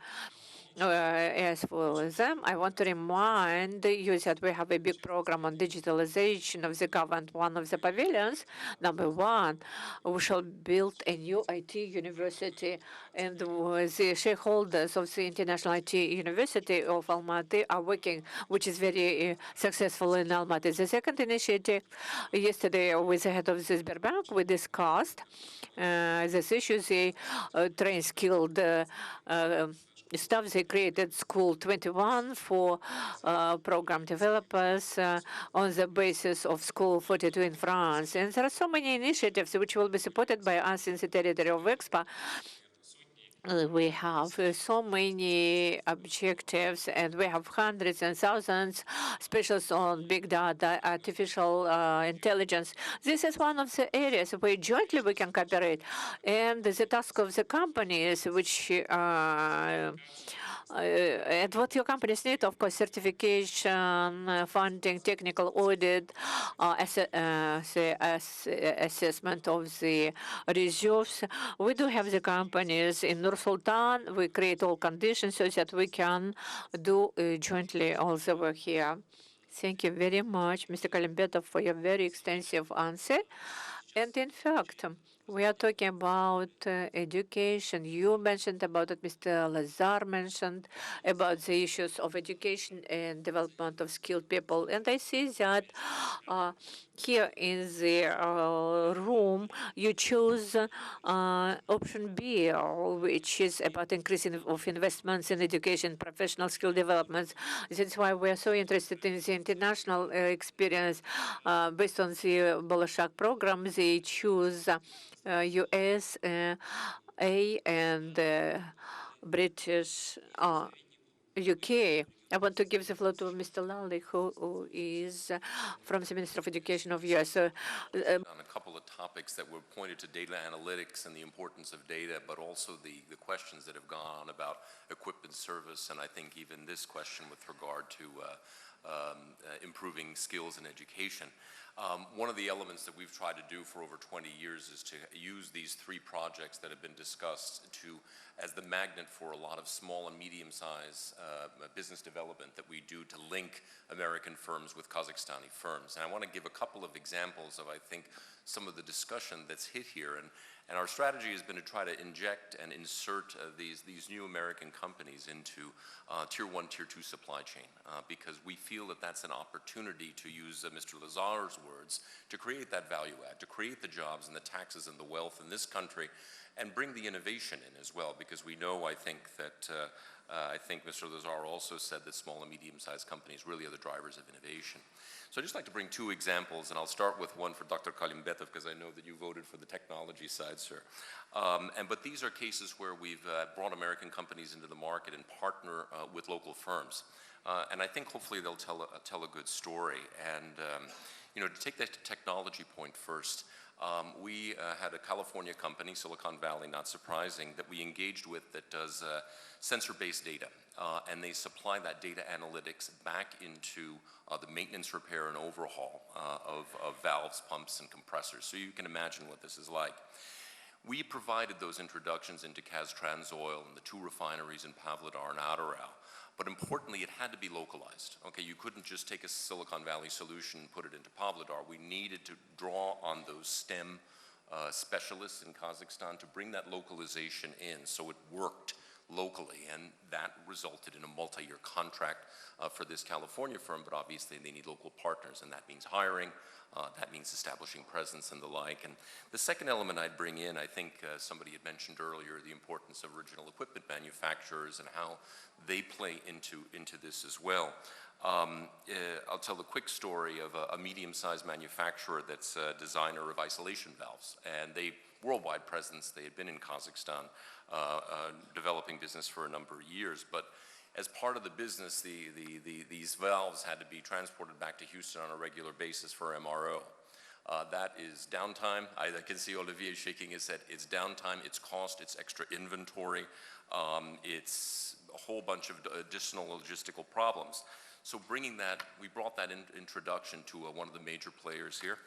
As for them, I want to remind you that we have a big program on digitalization of the government. One of the pavilions, number one, we shall build a new IT university, and the shareholders of the International IT University of Almaty are working, which is very successful in Almaty. The second initiative, yesterday with the head of the Sberbank, we discussed this issue. They train skilled staff. They created School 21 for program developers on the basis of School 42 in France. And there are so many initiatives which will be supported by us in the territory of Expo. We have so many objectives, and we have hundreds and thousands specialists on big data, artificial intelligence. This is one of the areas where jointly we can cooperate. And the task of the companies, which and what your companies need, of course, certification, funding, technical audit, assessment of the reserves. We do have the companies in Nur Sultan. We create all conditions so that we can do jointly all the work here. Thank you very much, Mr. Kalimbetov, for your very extensive answer. And in fact, we are talking about education. You mentioned about it, Mr. Lazar mentioned about the issues of education and development of skilled people. And I see that here in the room, you choose option B, which is about increasing of investments in education, professional skill developments. That's why we are so interested in the international experience. Based on the Bolashak program, they choose US, and British, UK. I want to give the floor to Mr. Lally, who is from the Minister of Education of US. On a couple of topics that were pointed to data analytics and the importance of data, but also the questions that have gone on about equipment service, and I think even this question with regard to improving skills in education. One of the elements that we've tried to do for over 20 years is to use these three projects that have been discussed as the magnet for a lot of small and medium-sized business development that we do to link American firms with Kazakhstani firms. And I want to give a couple of examples of, I think, some of the discussion that's hit here. And our strategy has been to try to inject and insert these new American companies into Tier 1, Tier 2 supply chain, because we feel that that's an opportunity, to use Mr. Lazar's words, to create that value add, to create the jobs and the taxes and the wealth in this country, and bring the innovation in as well, because we know, I think, that I think Mr. Lazar also said that small and medium-sized companies really are the drivers of innovation. So I'd just like to bring two examples, and I'll start with one for Dr. Kalimbetov, because I know that you voted for the technology side, sir. But these are cases where we've brought American companies into the market and partner with local firms. And I think hopefully they'll tell a good story. And you know, to take that technology point first, we had a California company, Silicon Valley, not surprising, that we engaged with that does sensor-based data. And they supply that data analytics back into the maintenance, repair, and overhaul of valves, pumps, and compressors. So you can imagine what this is like. We provided those introductions into Kaztrans-Oil and the two refineries in Pavlodar and Adderall. But importantly, it had to be localized. Okay, you couldn't just take a Silicon Valley solution and put it into Pavlodar. We needed to draw on those STEM specialists in Kazakhstan to bring that localization in so it worked locally, and that resulted in a multi-year contract for this California firm, but obviously they need local partners, and that means hiring, that means establishing presence and the like. And the second element I'd bring in, I think somebody had mentioned earlier, the importance of original equipment manufacturers and how they play into this as well. I'll tell the quick story of a medium-sized manufacturer that's a designer of isolation valves, and they worldwide presence. They had been in Kazakhstan developing business for a number of years, but as part of the business, these valves had to be transported back to Houston on a regular basis for MRO. That is downtime. I can see Olivier shaking his head. It's downtime, it's cost, it's extra inventory, it's a whole bunch of additional logistical problems. So bringing that, we brought that introduction to one of the major players here,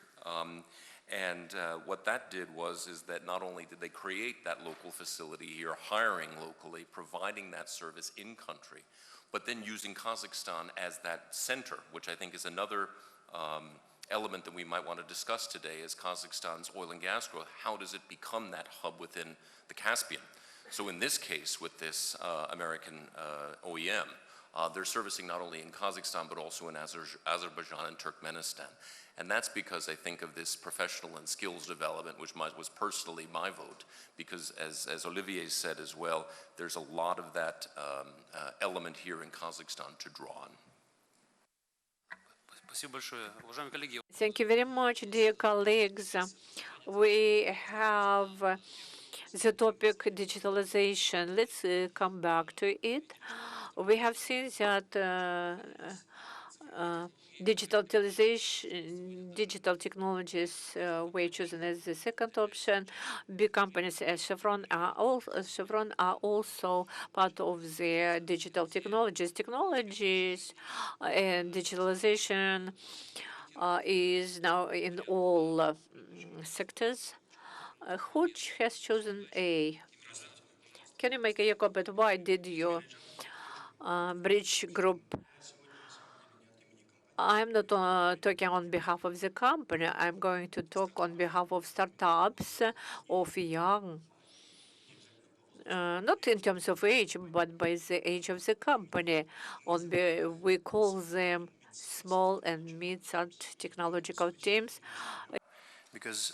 What that did is that not only did they create that local facility here, hiring locally, providing that service in country, but then using Kazakhstan as that center, which I think is another element that we might want to discuss today, is Kazakhstan's oil and gas growth. How does it become that hub within the Caspian? So in this case, with this American OEM, they're servicing not only in Kazakhstan, but also in Azerbaijan and Turkmenistan. And that's because I think of this professional and skills development, which was personally my vote, because as Olivier said as well, there's a lot of that element here in Kazakhstan to draw on. Спасибо большое. Уважаемые коллеги, Thank you very much, dear colleagues. We have the topic digitalization. Let's come back to it. We have seen that digital technologies were chosen as the second option. Big companies as Chevron are also part of the digital technologies. And digitalization is now in all sectors. Who has chosen A? Can you make a comment? Why did you bridge group? I'm not talking on behalf of the company. I'm going to talk on behalf of startups, of young, not in terms of age, but by the age of the company. We call them small and mid-sized technological teams. Because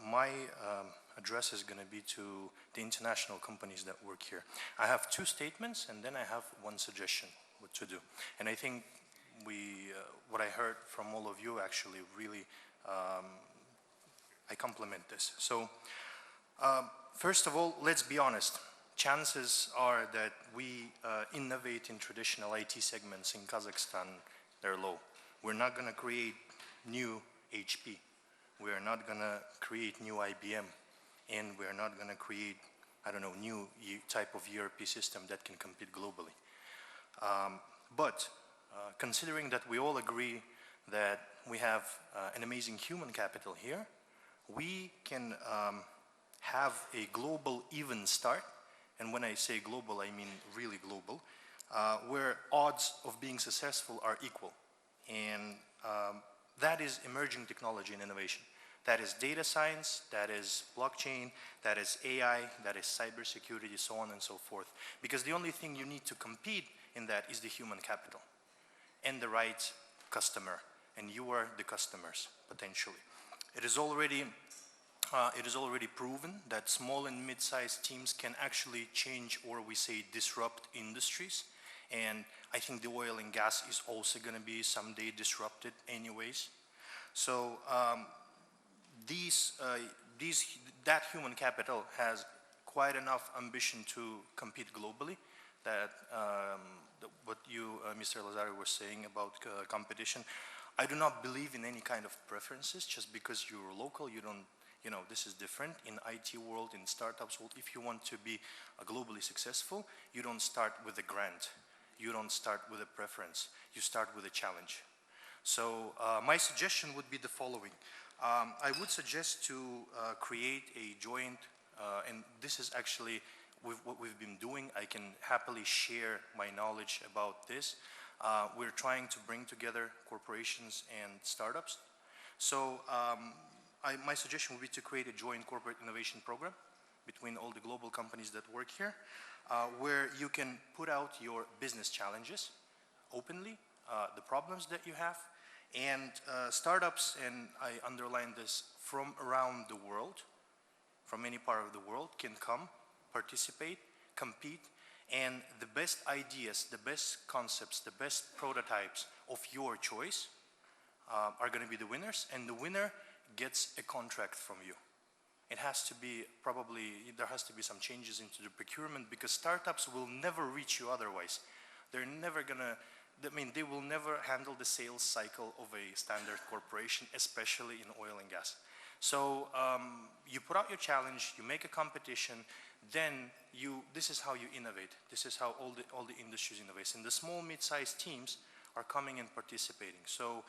my address is going to be to the international companies that work here. I have two statements, and then I have one suggestion what to do. And I think what I heard from all of you actually really, I compliment this. So first of all, let's be honest. Chances are that we innovate in traditional IT segments in Kazakhstan, they're low. We're not going to create new HP. We are not going to create new IBM. And we're not going to create, I don't know, new type of ERP system that can compete globally. But considering that we all agree that we have an amazing human capital here, we can have a global even start. And when I say global, I mean really global, where odds of being successful are equal. And that is emerging technology and innovation. That is data science, that is blockchain, that is AI, that is cybersecurity, so on and so forth. Because the only thing you need to compete in that is the human capital and the right customer. And you are the customers, potentially. It is already proven that small and mid-sized teams can actually change, or we say disrupt, industries. And I think the oil and gas is also going to be someday disrupted anyways. So that human capital has quite enough ambition to compete globally. That what you, Mr. Lazari, were saying about competition. I do not believe in any kind of preferences. Just because you're local, you don't, this is different. In IT world, in startups world, if you want to be globally successful, you don't start with a grant. You don't start with a preference. You start with a challenge. So my suggestion would be the following. I would suggest to create a joint, and this is actually what we've been doing. I can happily share my knowledge about this. We're trying to bring together corporations and startups. So my suggestion would be to create a joint corporate innovation program between all the global companies that work here, where you can put out your business challenges openly, the problems that you have, and startups, and I underline this, from around the world, from any part of the world, can come, participate, compete, and the best ideas, the best concepts, the best prototypes of your choice are going to be the winners, and the winner gets a contract from you. It has to be there has to be some changes into the procurement, because startups will never reach you otherwise. They're never going to, they will never handle the sales cycle of a standard corporation, especially in oil and gas. So you put out your challenge, you make a competition, then this is how you innovate. This is how all the industries innovate. And the small, mid-sized teams are coming and participating. So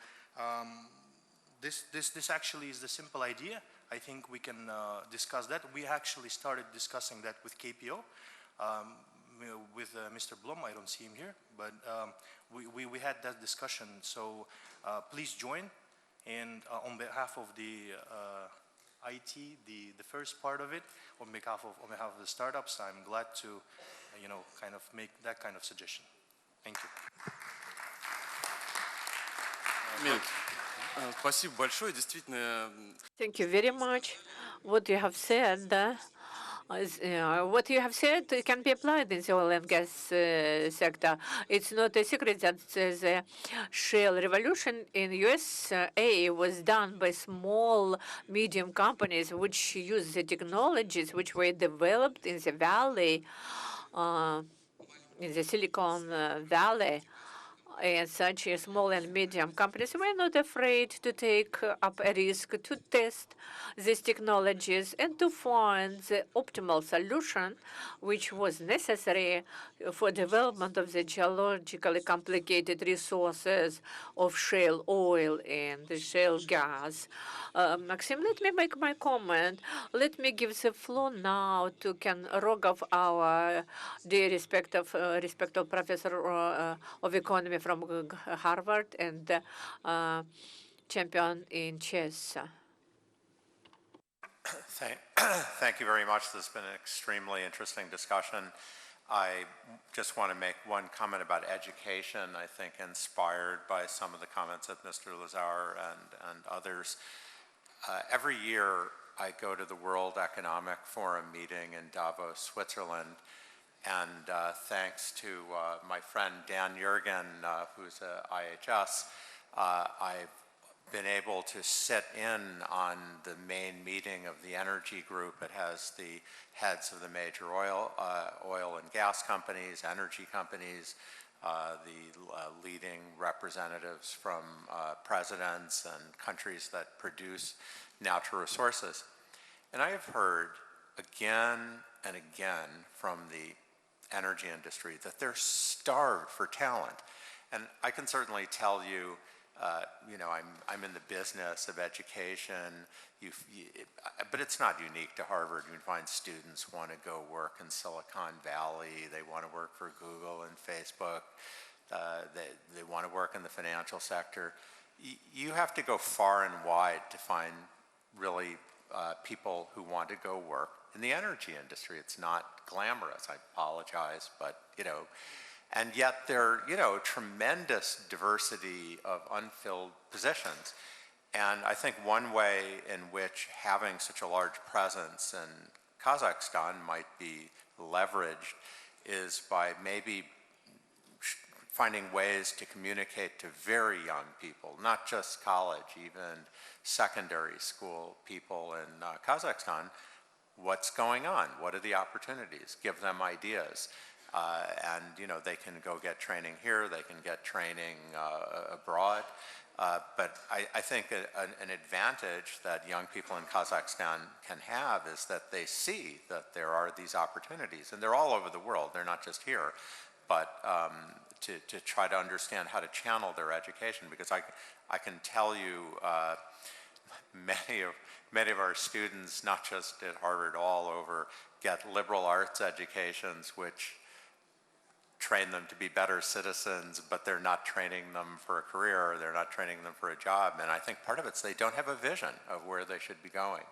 This actually is the simple idea. I think we can discuss that. We actually started discussing that with KPO, with Mr. Blom. I don't see him here, but we had that discussion. So please join. And on behalf of the IT, the first part of it, on behalf of the startups, I'm glad to, kind of make that kind of suggestion. Thank you. Спасибо большое. Действительно, Thank you very much. What you have said, can be applied in the oil and gas sector. It's not a secret that the shale revolution in USA was done by small, medium companies which use the technologies which were developed in the valley, in the Silicon Valley. And such small and medium companies were not afraid to take up a risk to test these technologies and to find the optimal solution which was necessary for development of the geologically complicated resources of shale oil and shale gas. Maxim, let me make my comment. Let me give the floor now to Ken Rogov, our dear respected professor of economy from Harvard and champion in chess. Thank you very much. This has been an extremely interesting discussion. I just want to make one comment about education, I think inspired by some of the comments of Mr. Lazar and others. Every year I go to the World Economic Forum meeting in Davos, Switzerland, and thanks to my friend Dan Jurgen, who's at IHS, I've been able to sit in on the main meeting of the energy group. It has the heads of the major oil and gas companies, energy companies, the leading representatives from presidents and countries that produce natural resources. And I have heard again and again from the energy industry that they're starved for talent. And I can certainly tell you, I'm in the business of education, but it's not unique to Harvard. You can find students want to go work in Silicon Valley, they want to work for Google and Facebook, they want to work in the financial sector. You have to go far and wide to find really people who want to go work in the energy industry. It's not glamorous, I apologize, but and yet there are, tremendous diversity of unfilled positions. And I think one way in which having such a large presence in Kazakhstan might be leveraged is by maybe finding ways to communicate to very young people, not just college, even secondary school people in Kazakhstan, what's going on, what are the opportunities, give them ideas. And they can go get training here, they can get training abroad. But I think an advantage that young people in Kazakhstan can have is that they see that there are these opportunities. And they're all over the world, they're not just here. But to try to understand how to channel their education, because I can tell you many of our students, not just at Harvard, all over, get liberal arts educations, which train them to be better citizens, but they're not training them for a career, or they're not training them for a job. And I think part of it's they don't have a vision of where they should be going.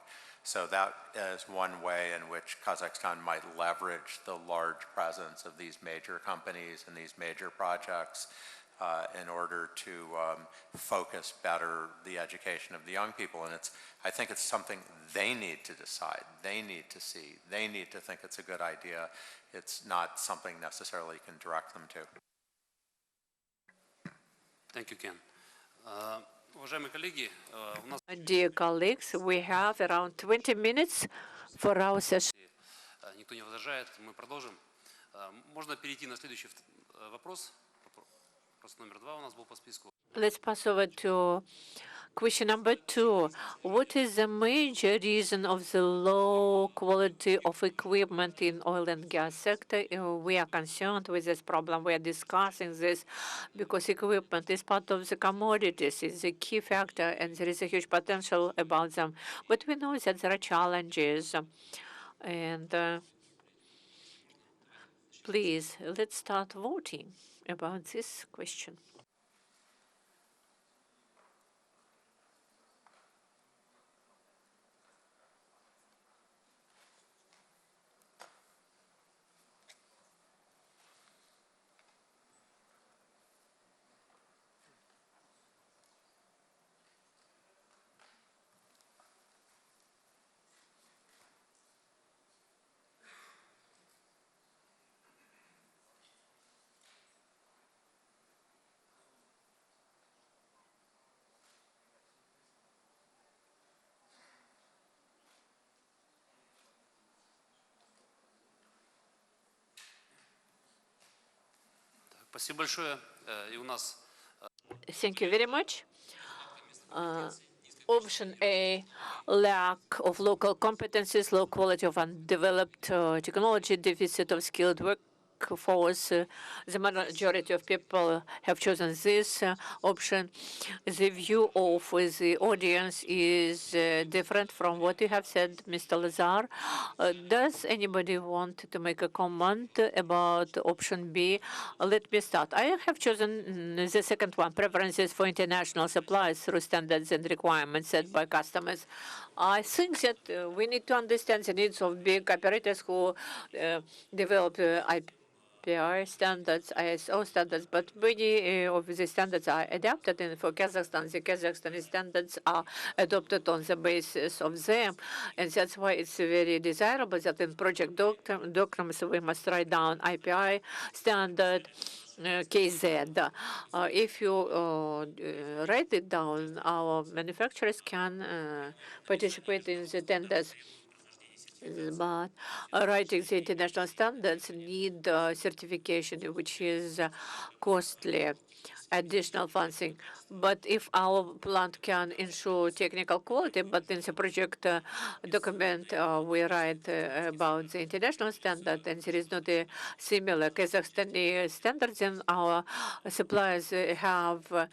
So that is one way in which Kazakhstan might leverage the large presence of these major companies and these major projects in order to focus better the education of the young people. And I think it's something they need to decide, they need to see, they need to think it's a good idea. It's not something necessarily you can direct them to. Thank you, Ken. Уважаемые коллеги, у нас Dear colleagues, we have around 20 minutes for our session. никто не возражает, мы продолжим. Можно перейти на следующий вопрос. Вопрос номер 2 у нас был по списку. Let's pass over to Question number 2. What is the major reason of the low quality of equipment in oil and gas sector? We are concerned with this problem. We are discussing this because equipment is part of the commodities. It's a key factor, and there is a huge potential about them. But we know that there are challenges. And please, let's start voting about this question. Спасибо большое. И у нас Thank you very much. Option A, lack of local competencies, low quality of undeveloped technology, deficit of skilled workforce. The majority of people have chosen this option. The view of the audience is different from what you have said, Mr. Lazar. Does anybody want to make a comment about option B? Let me start. I have chosen the second one, preferences for international supplies through standards and requirements set by customers. I think that we need to understand the needs of big operators who develop IPR standards, ISO standards, but many of the standards are adapted. And for Kazakhstan, the Kazakhstani standards are adopted on the basis of them. And that's why it's very desirable that in project documents we must write down IPI standard, KZ. If you write it down, our manufacturers can participate in the tenders. But writing the international standards need certification, which is costly, additional funding. But if our plant can ensure technical quality, but in the project document we write about the international standard, and there is not a similar Kazakhstani standards, and our suppliers have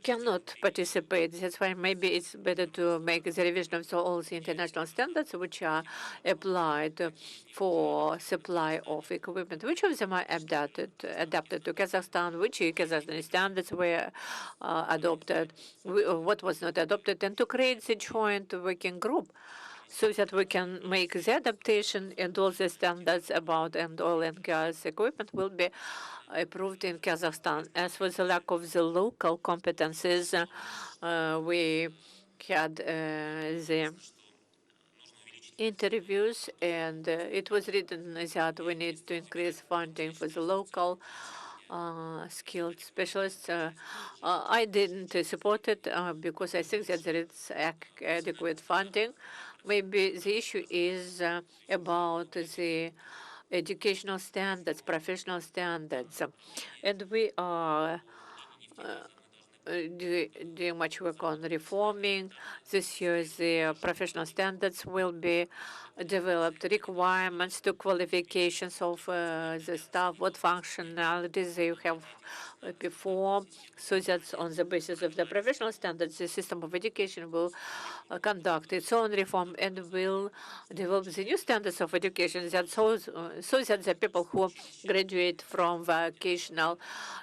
cannot participate. That's why maybe it's better to make the revision of all the international standards which are applied for supply of equipment. Which of them are adapted to Kazakhstan? Which Kazakhstani standards were adopted? What was not adopted? And to create the joint working group so that we can make the adaptation, and all the standards about oil and gas equipment will be approved in Kazakhstan. As for the lack of the local competences, we had the interviews, and it was written that we need to increase funding for the local skilled specialists. I didn't support it because I think that there is adequate funding. Maybe the issue is about the educational standards, professional standards. And we are doing much work on reforming. This year, the professional standards will be developed, requirements to qualifications of the staff, what functionalities they have performed, so that on the basis of the professional standards, the system of education will conduct its own reform and will develop the new standards of education that so that the people who graduate from vocational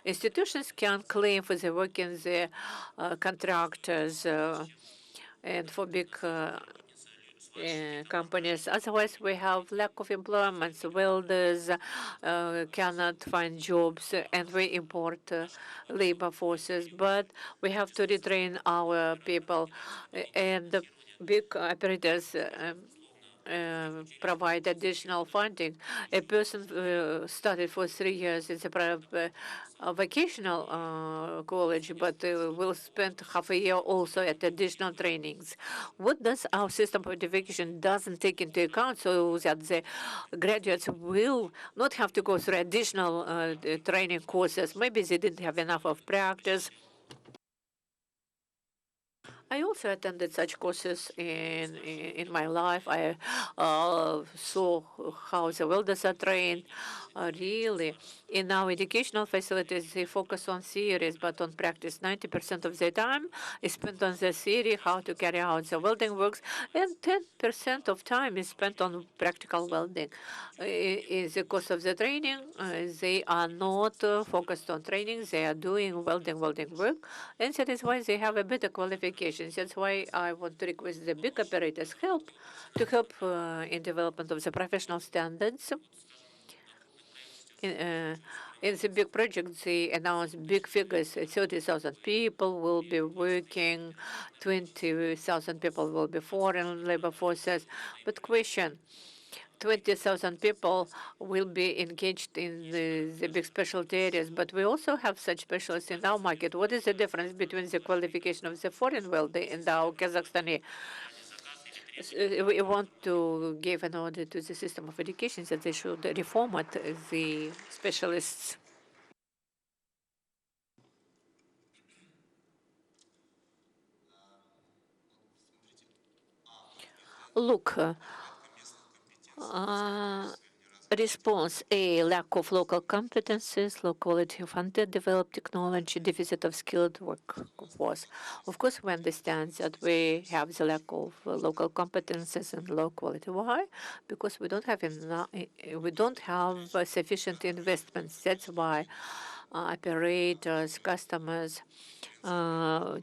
institutions can claim for the work in the contractors and for big companies. Otherwise, we have lack of employment. Welders cannot find jobs, and we import labor forces. But we have to retrain our people, and the big operators provide additional funding. A person started for 3 years in the vocational college, but will spend half a year also at additional trainings. What does our system of education doesn't take into account so that the graduates will not have to go through additional training courses? Maybe they didn't have enough of practice. I also attended such courses in my life. I saw how the welders are trained. Really, in our educational facilities, they focus on theories, but on practice. 90% of the time is spent on the theory, how to carry out the welding works, and 10% of time is spent on practical welding. In the course of the training, they are not focused on training. They are doing welding work, and that is why they have a better qualifications. That's why I want to request the big operators help in development of the professional standards. In the big projects, they announce big figures. 30,000 people will be working, 20,000 people will be foreign labor forces. But question, 20,000 people will be engaged in the big specialty areas, but we also have such specialists in our market. What is the difference between the qualification of the foreign welder and our Kazakhstani? We want to give an order to the system of education that they should reformat the specialists. Look, response A, lack of local competences, low quality of underdeveloped technology, deficit of skilled workforce. Of course, we understand that we have the lack of local competences and low quality. Why? Because we don't have enough, we don't have sufficient investments. That's why operators, customers go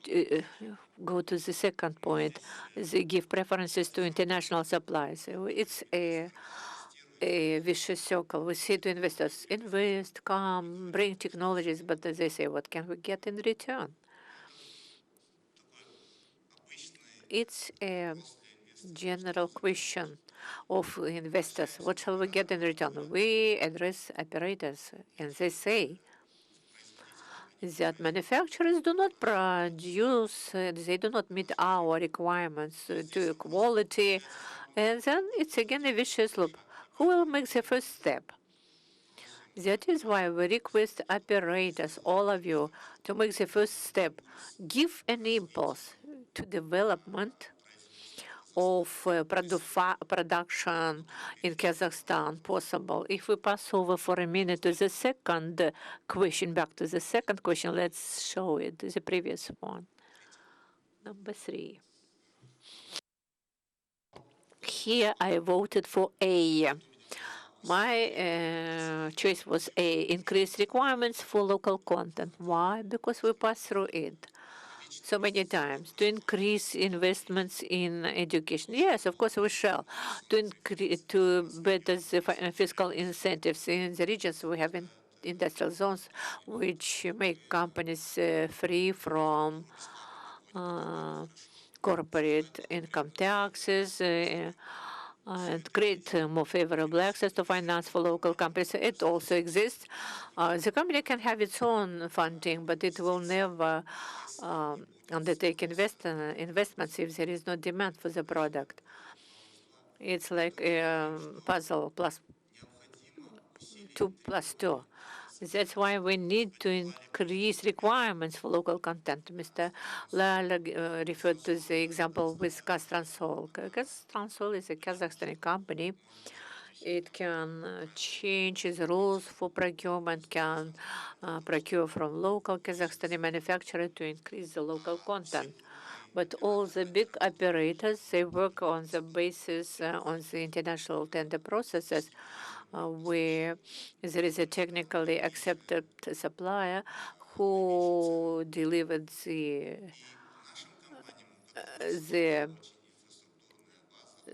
to the second point. They give preferences to international suppliers. It's a vicious circle. We say to investors, invest, come, bring technologies, but they say, what can we get in return? It's a general question of investors. What shall we get in return? We address operators, and they say that manufacturers do not produce, they do not meet our requirements to quality, and then it's again a vicious loop. Who will make the first step? That is why we request operators, all of you, to make the first step. Give an impulse to development of production in Kazakhstan possible. If we pass over for a minute to the second question, back to the second question, let's show it, the previous one. Number 3. Here I voted for A. My choice was A, increase requirements for local content. Why? Because we passed through it so many times. To increase investments in education. Yes, of course we shall. To better the fiscal incentives in the regions we have in industrial zones, which make companies free from corporate income taxes, and create more favorable access to finance for local companies. It also exists. The company can have its own funding, but it will never undertake investments if there is no demand for the product. It's like a puzzle, plus 2 plus 2. That's why we need to increase requirements for local content. Mr. Lala referred to the example with Kazakhstan. Kazakhstan is a Kazakhstani company. It can change its rules for procurement, can procure from local Kazakhstani manufacturer to increase the local content. But all the big operators, they work on the basis on the international tender processes, where there is a technically accepted supplier who delivered the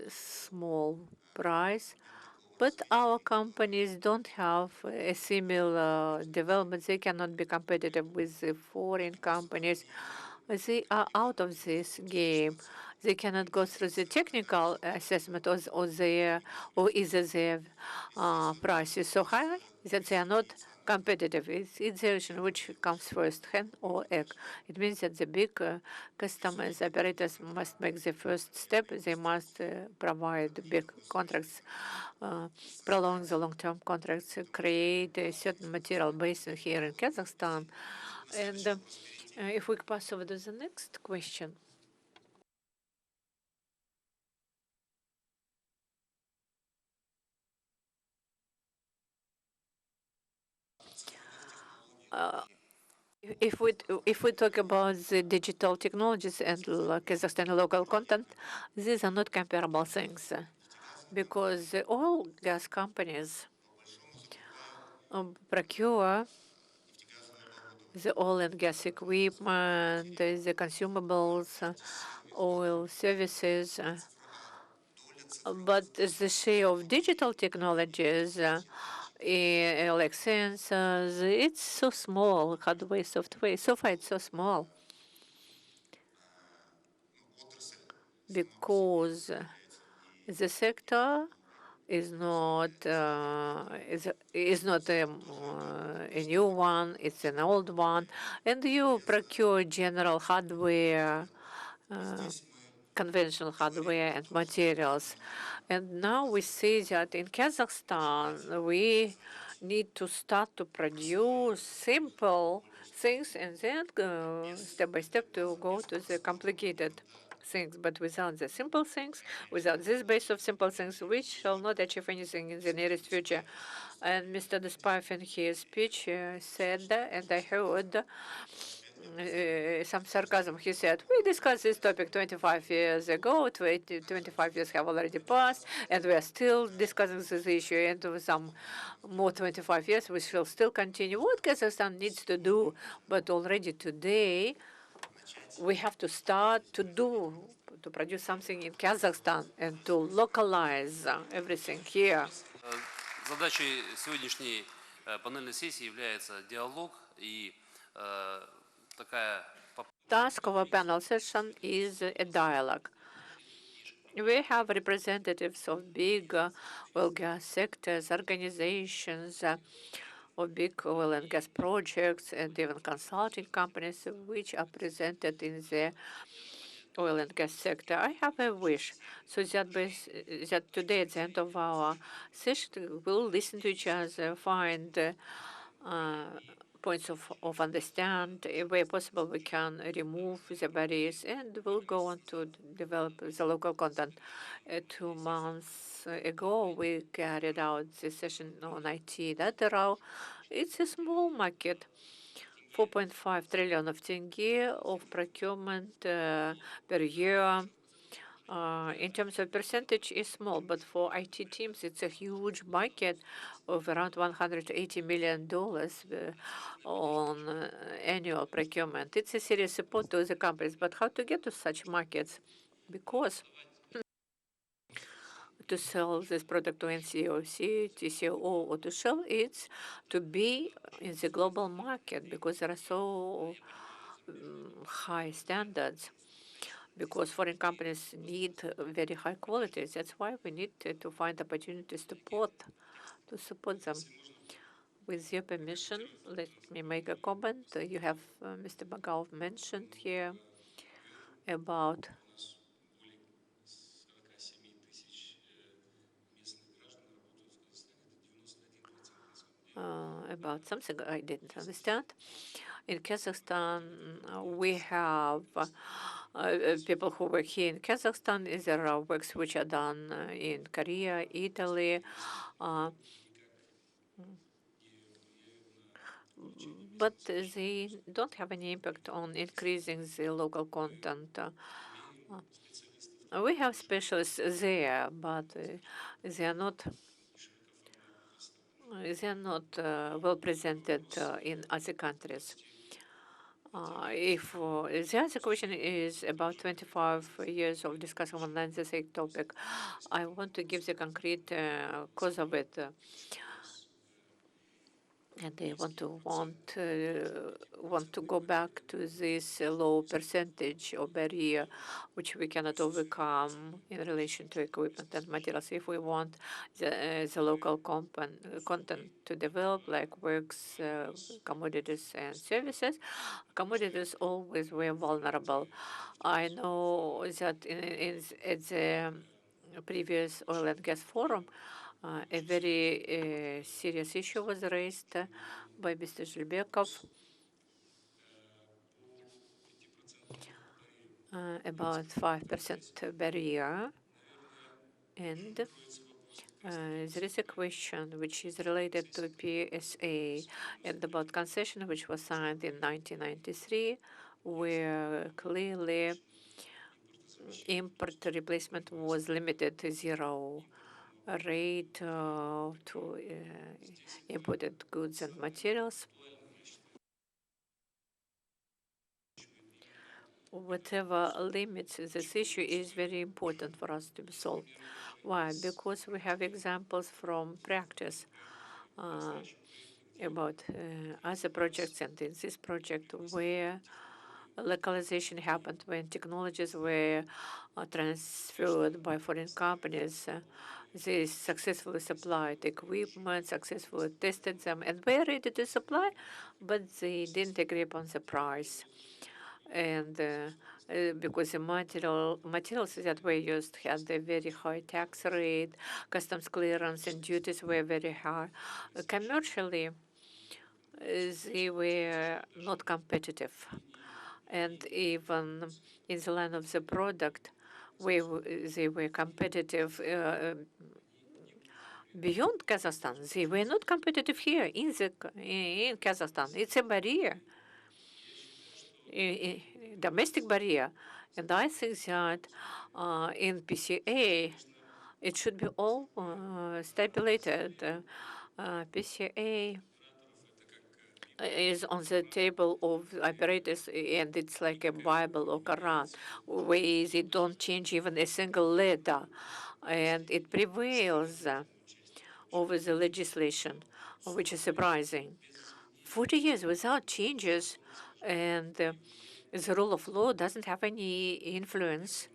small price. But our companies don't have a similar development. They cannot be competitive with the foreign companies. They are out of this game. They cannot go through the technical assessment, or either their price is so high that they are not competitive. It's the question which comes first, hen or egg. It means that the big customers, operators must make the first step. They must provide big contracts, prolong the long-term contracts, create a certain material base here in Kazakhstan. And if we pass over to the next question. If we talk about the digital technologies and Kazakhstan local content, these are not comparable things because the oil gas companies procure the oil and gas equipment, the consumables, oil services, but the share of digital technologies, like sensors, it's so small, hardware, software, so far it's so small because the sector is not a new one, it's an old one, and you procure general hardware, conventional hardware and materials. And now we see that in Kazakhstan, we need to start to produce simple things and then step by step to go to the complicated things. But without the simple things, without this base of simple things, we shall not achieve anything in the nearest future. And Mr. Despaev in his speech said, and I heard some sarcasm. He said, we discussed this topic 25 years ago, 25 years have already passed, and we are still discussing this issue, and with some more 25 years, we shall still continue. What Kazakhstan needs to do, but already today, we have to start to produce something in Kazakhstan and to localize everything here. Задачей сегодняшней панельной сессии является диалог и такая Task of a panel session is a dialogue. We have representatives of big oil gas sectors, organizations, of big oil and gas projects, and even consulting companies which are presented in the oil and gas sector. I have a wish so that today at the end of our session we'll listen to each other, find points of understand. Where possible, we can remove the barriers, and we'll go on to develop the local content. 2 months ago, we carried out the session on IT data. It's a small market. 4.5 trillion of tenge of procurement per year. In terms of percentage, is small, but for IT teams, it's a huge market of around $180 million on annual procurement. It's a serious support to the companies, but how to get to such markets? Because to sell this product to NCOC, TCO, or to Shell, it's to be in the global market because there are so high standards. Because foreign companies need very high quality. That's why we need to find opportunities to support them. With your permission, let me make a comment. You have Mr. Bagaov mentioned here about something I didn't understand. In Kazakhstan, we have people who work here in Kazakhstan. There are works which are done in Korea, Italy, but they don't have any impact on increasing the local content. We have specialists there, but they are not well presented in other countries. If the other question is about 25 years of discussing online the same topic, I want to give the concrete cause of it. And they want to go back to this low percentage of barrier, which we cannot overcome in relation to equipment and materials. If we want the local content to develop, like works, commodities, and services, commodities always were vulnerable. I know that at the previous oil and gas forum, a very serious issue was raised by Mr. Zhilbekov about 5% barrier, and There is a question which is related to PSA and about concession, which was signed in 1993, where clearly import replacement was limited to zero rate to imported goods and materials. Whatever limits this issue is very important for us to be solved. Why? Because we have examples from practice about other projects and in this project where localization happened when technologies were transferred by foreign companies. They successfully supplied equipment, successfully tested them, and were ready to supply, but they didn't agree upon the price. And because the materials that were used had a very high tax rate, customs clearance and duties were very high. Commercially, they were not competitive. And even in the line of the product, where they were competitive beyond Kazakhstan, they were not competitive here in Kazakhstan. It's a barrier, a domestic barrier. And I think that in PCA, it should be all stipulated. PCA is on the table of operators, and it's like a Bible or Quran, where they don't change even a single letter, and it prevails over the legislation, which is surprising. 40 years without changes, and the rule of law doesn't have any influence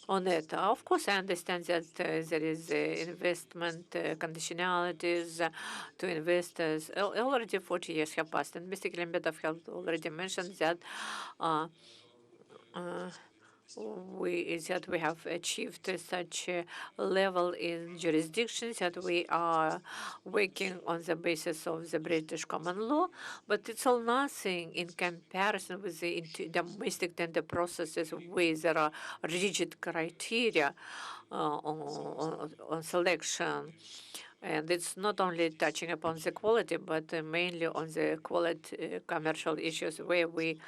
on it. Of course, I understand that there is investment conditionalities to investors. Already 40 years have passed, and Mr. Klembedov has already mentioned that we have achieved such a level in jurisdictions that we are working on the basis of the British common law, but it's all nothing in comparison with the domestic tender processes where there are rigid criteria on selection. And it's not only touching upon the quality, but mainly on the quality commercial issues where we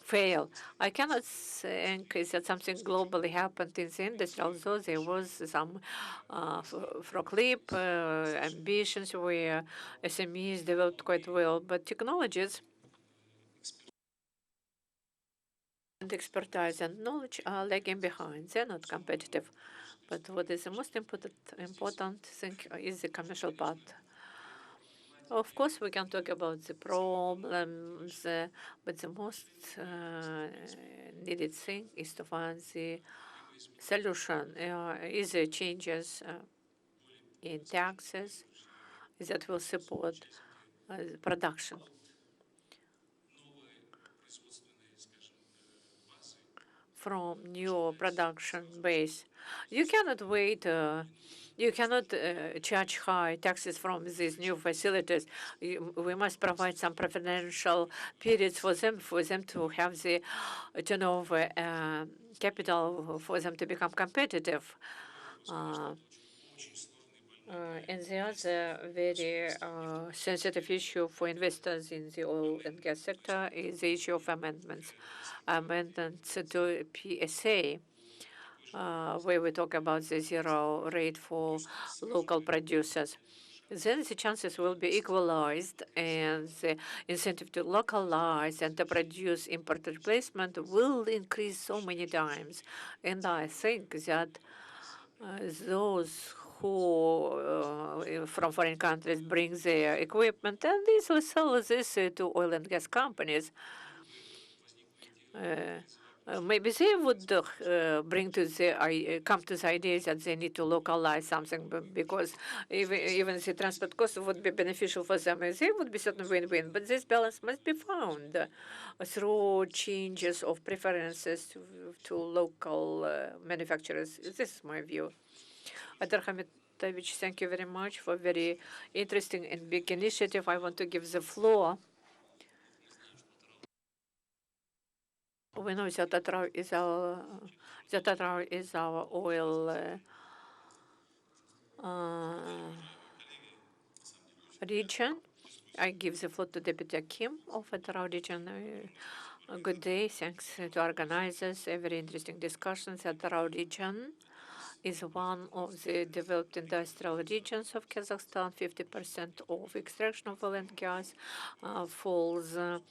fail. I cannot think that something globally happened in the industry, although there was some for-clip ambitions where SMEs developed quite well, but technologies and expertise and knowledge are lagging behind. They're not competitive. But what is the most important thing is the commercial part. Of course, we can talk about the problems, but the most needed thing is to find the solution. Is the changes in taxes that will support production from new production base. You cannot wait. You cannot charge high taxes from these new facilities. We must provide some preferential periods for them to have the turnover capital for them to become competitive. And the other very sensitive issue for investors in the oil and gas sector is the issue of amendments. Amendments to PSA, where we talk about the zero rate for local producers. Then the chances will be equalized, and the incentive to localize and to produce import replacement will increase so many times. And I think that those who from foreign countries bring their equipment and these will sell this to oil and gas companies. Maybe they would come to the idea that they need to localize something because even the transport cost would be beneficial for them. And they would be certain win-win. But this balance must be found through changes of preferences to local manufacturers. This is my view. Adar Hamitovich, thank you very much for a very interesting and big initiative. I want to give the floor. We know that Tatar is our oil region. I give the floor to Deputy Kim of Atara region. Good day. Thanks to organizers. Very interesting discussions. Atara region is one of the developed industrial regions of Kazakhstan. 50% of extraction of oil and gas falls on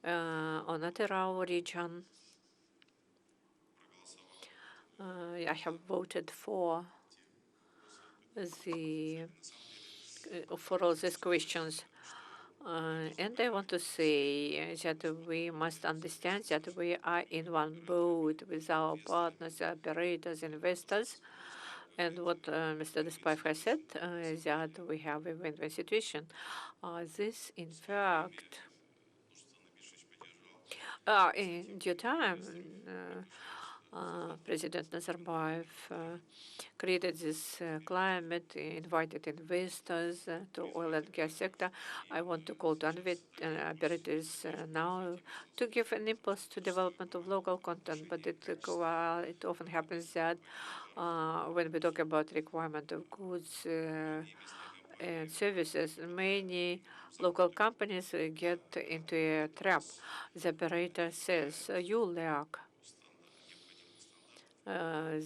Atara region. I have voted for all these questions. And I want to say that we must understand that we are in one boat with our partners, operators, investors. And what Mr. Despaev has said is that we have a win-win situation. This, in fact, in due time, President Nazarbayev created this climate, invited investors to oil and gas sector. I want to call to operators now to give an impulse to development of local content, but it often happens that when we talk about requirement of goods and services, many local companies get into a trap. The operator says, you lack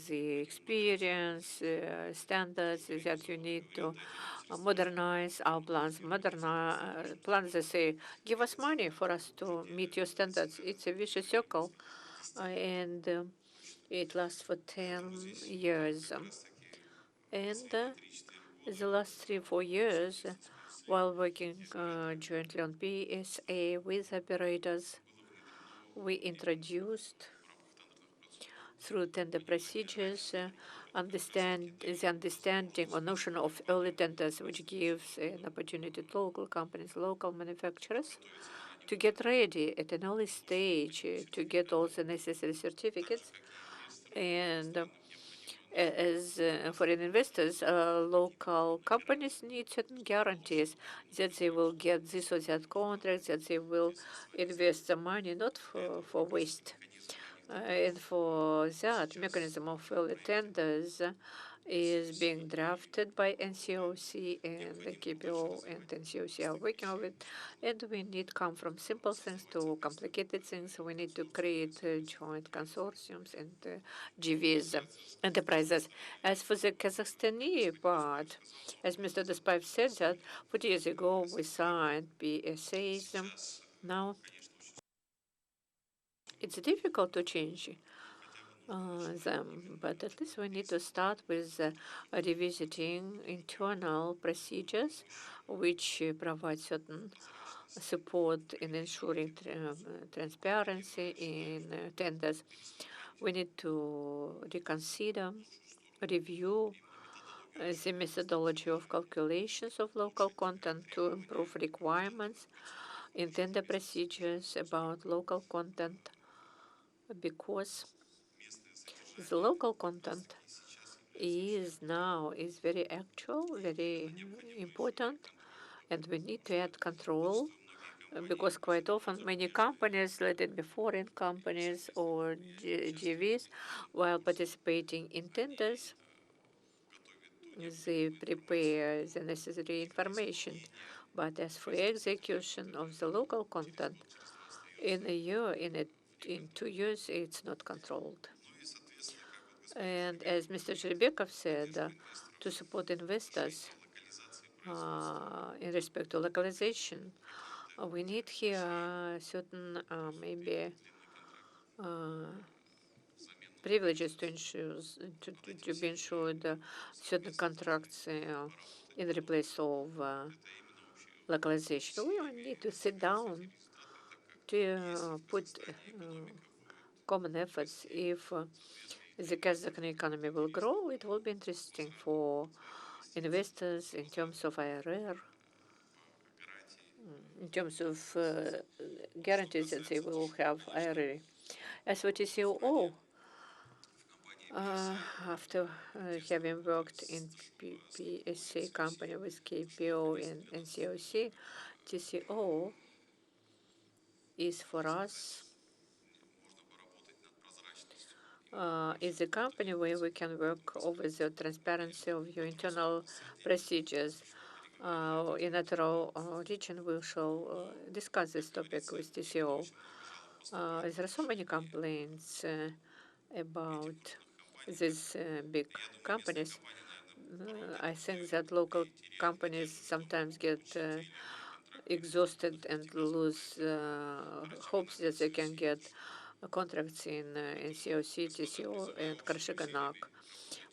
the experience, standards that you need to modernize our plans. Plans, they say, give us money for us to meet your standards. It's a vicious circle, and it lasts for 10 years. And the last 3-4 years, while working jointly on PSA with operators, we introduced through tender procedures, the understanding or notion of early tenders, which gives an opportunity to local companies, local manufacturers, to get ready at an early stage, to get all the necessary certificates. And as foreign investors, local companies need certain guarantees that they will get this or that contract, that they will invest the money not for waste. And for that, mechanism of early tenders is being drafted by NCOC, and the KPO and NCOC are working on it. And we need come from simple things to complicated things. We need to create joint consortiums and GVs, enterprises. As for the Kazakhstani part, as Mr. Despaev said that 40 years ago we signed PSAs. Now it's difficult to change them, but at least we need to start with revisiting internal procedures which provide certain support in ensuring transparency in tenders. We need to reconsider, review the methodology of calculations of local content to improve requirements in tender procedures about local content, because the local content is very actual, very important, and we need to add control, because quite often many companies, let it be foreign companies or GVs, while participating in tenders, they prepare the necessary information. But as for execution of the local content, in 2 years, it's not controlled. And as Mr. Zherebekov said, to support investors in respect to localization, we need here certain maybe privileges to be ensured certain contracts in the place of localization. We need to sit down to put common efforts. If the Kazakh economy will grow, it will be interesting for investors in terms of IRR, in terms of guarantees that they will have IRR. As for TCO, after having worked in PSA company with KPO and NCOC, TCO is for us is a company where we can work over the transparency of your internal procedures. In our region, we shall discuss this topic with TCO. There are so many complaints about these big companies. I think that local companies sometimes get exhausted and lose hopes that they can get contracts in COC, TCO, and Karshaganak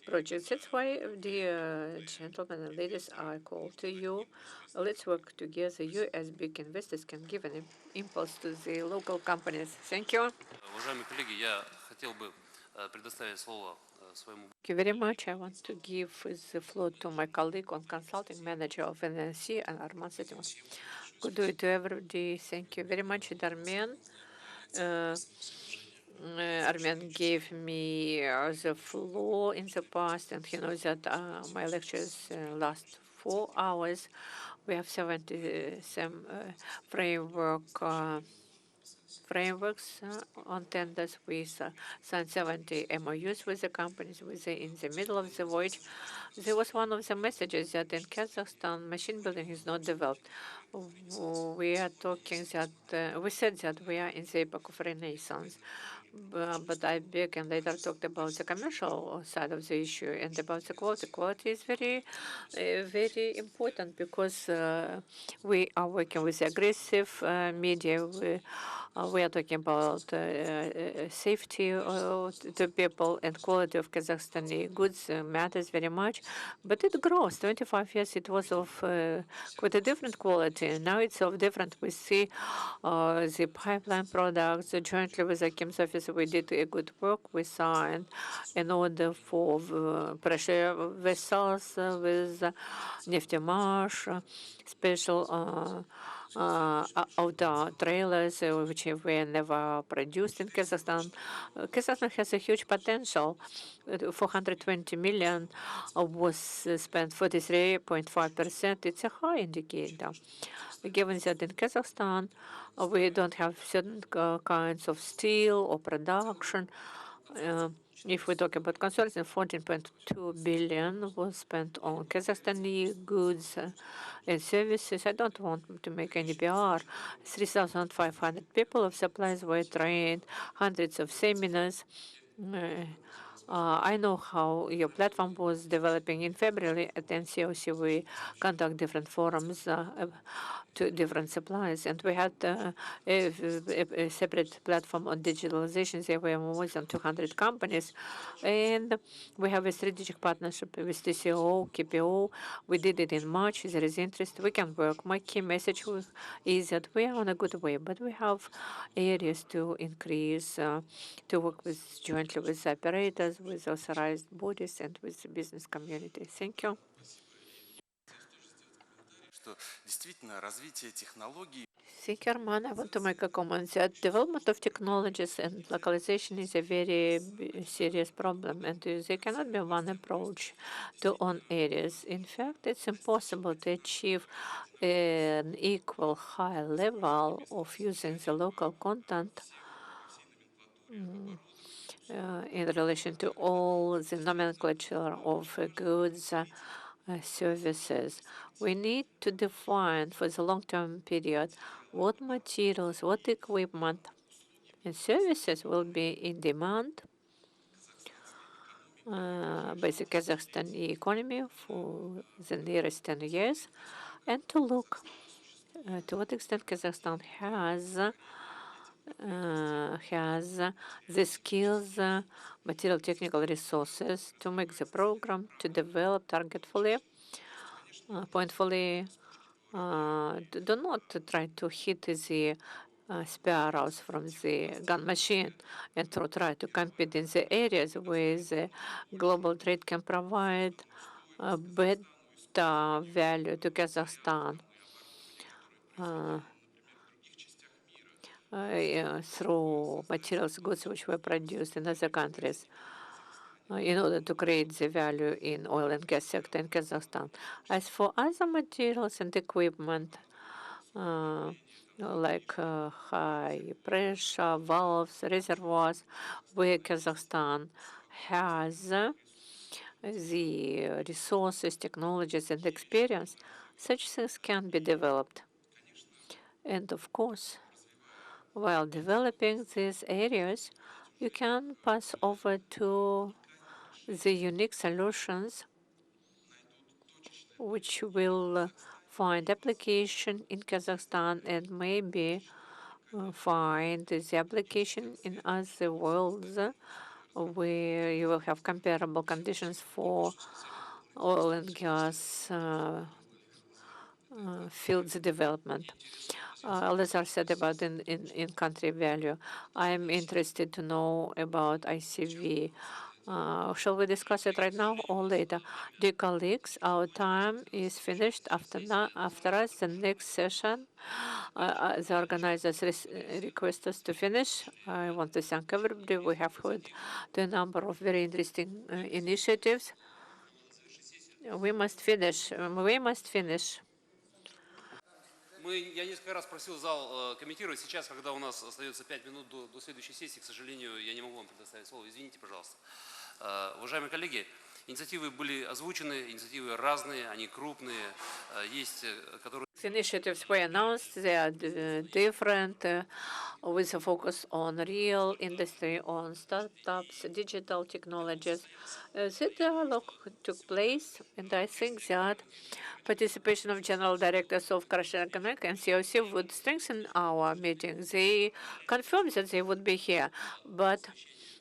projects. That's why, dear gentlemen and ladies, I call to you. Let's work together. You, as big investors, can give an impulse to the local companies. Thank you. Уважаемые коллеги, я хотел бы предоставить слово своему. Thank you very much. I want to give the floor to my colleague on consulting manager of NNC and Arman Setimov. Good day to everybody. Thank you very much, Darmen. Armen gave me the floor in the past, and he knows that my lectures last 4 hours. We have 70 some frameworks on tenders. We signed 70 MOUs with the companies. In the middle of the voyage, there was one of the messages that in Kazakhstan, machine building is not developed. We are talking that we said that we are in the epoch of Renaissance. But I beg and later talked about the commercial side of the issue and about the quality. Quality is very important because we are working with aggressive media. We are talking about safety to people, and quality of Kazakhstani goods matters very much. But it grows. 25 years it was of quite a different quality. Now it's of different. We see the pipeline products jointly with the Kim's office. We did a good work. We signed an order for pressure vessels with Neftemarsh, special outdoor trailers which were never produced in Kazakhstan. Kazakhstan has a huge potential. 420 million was spent, 43.5%. It's a high indicator. Given that in Kazakhstan we don't have certain kinds of steel or production. If we talk about consortium, 14.2 billion was spent on Kazakhstani goods and services. I don't want to make any PR. 3,500 people of suppliers were trained, hundreds of seminars. I know how your platform was developing. In February at NCOC, we conduct different forums to different suppliers, and we had a separate platform on digitalization. There were more than 200 companies, and we have a strategic partnership with TCO, KPO. We did it in March. There is interest. We can work. My key message is that we are on a good way, but we have areas to increase, to work with jointly with operators, with authorized bodies, and with the business community. Thank you. что действительно развитие технологий. Thank you, Arman. I want to make a comment that development of technologies and localization is a very serious problem, and there cannot be one approach to all areas. In fact, it's impossible to achieve an equal high level of using the local content in relation to all the nomenclature of goods, services. We need to define for the long-term period what materials, what equipment and services will be in demand by the Kazakhstani economy for the nearest 10 years, and to look to what extent Kazakhstan has the skills, material technical resources to make the program, to develop targetfully, pointfully. Do not try to hit the sparrows from the gun machine and to try to compete in the areas where the global trade can provide better value to Kazakhstan. Through materials, goods which were produced in other countries in order to create the value in oil and gas sector in Kazakhstan. As for other materials and equipment, like high pressure valves, reservoirs, where Kazakhstan has the resources, technologies, and experience, such things can be developed. And of course, while developing these areas, you can pass over to the unique solutions which will find application in Kazakhstan and maybe find the application in other worlds where you will have comparable conditions for oil and gas fields development. Lazar said about in-country value. I'm interested to know about ICV. Shall we discuss it right now or later? Dear colleagues, our time is finished. After us, the next session, the organizers request us to finish. I want to thank everybody. We have heard the number of very interesting initiatives. We must finish. We must finish. Я несколько раз просил зал комментировать. Сейчас, когда у нас остается 5 минут до следующей сессии, к сожалению, я не могу вам предоставить слово. Извините, пожалуйста. Уважаемые коллеги, инициативы были озвучены, инициативы разные, они крупные. Есть, которые... Initiatives were announced. They are different, with a focus on real industry, on startups, digital technologies. The dialogue took place, and I think that participation of general directors of Kazakhstan Economic and COC would strengthen our meeting. They confirmed that they would be here, but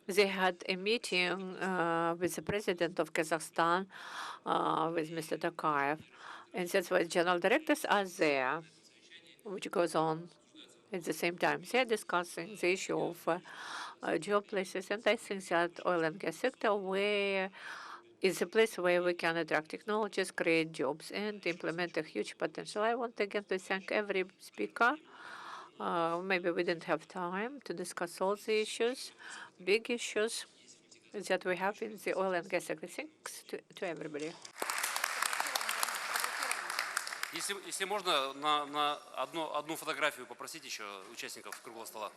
they had a meeting with the president of Kazakhstan, with Mr. Tokayev. And that's why general directors are there, which goes on at the same time. They're discussing the issue of job places, and I think that oil and gas sector is a place where we can attract technologies, create jobs, and implement a huge potential. I want again to thank every speaker. Maybe we didn't have time to discuss all the issues, big issues that we have in the oil and gas sector. Thanks to everybody. Если можно, на одну фотографию попросить еще участников круглого стола.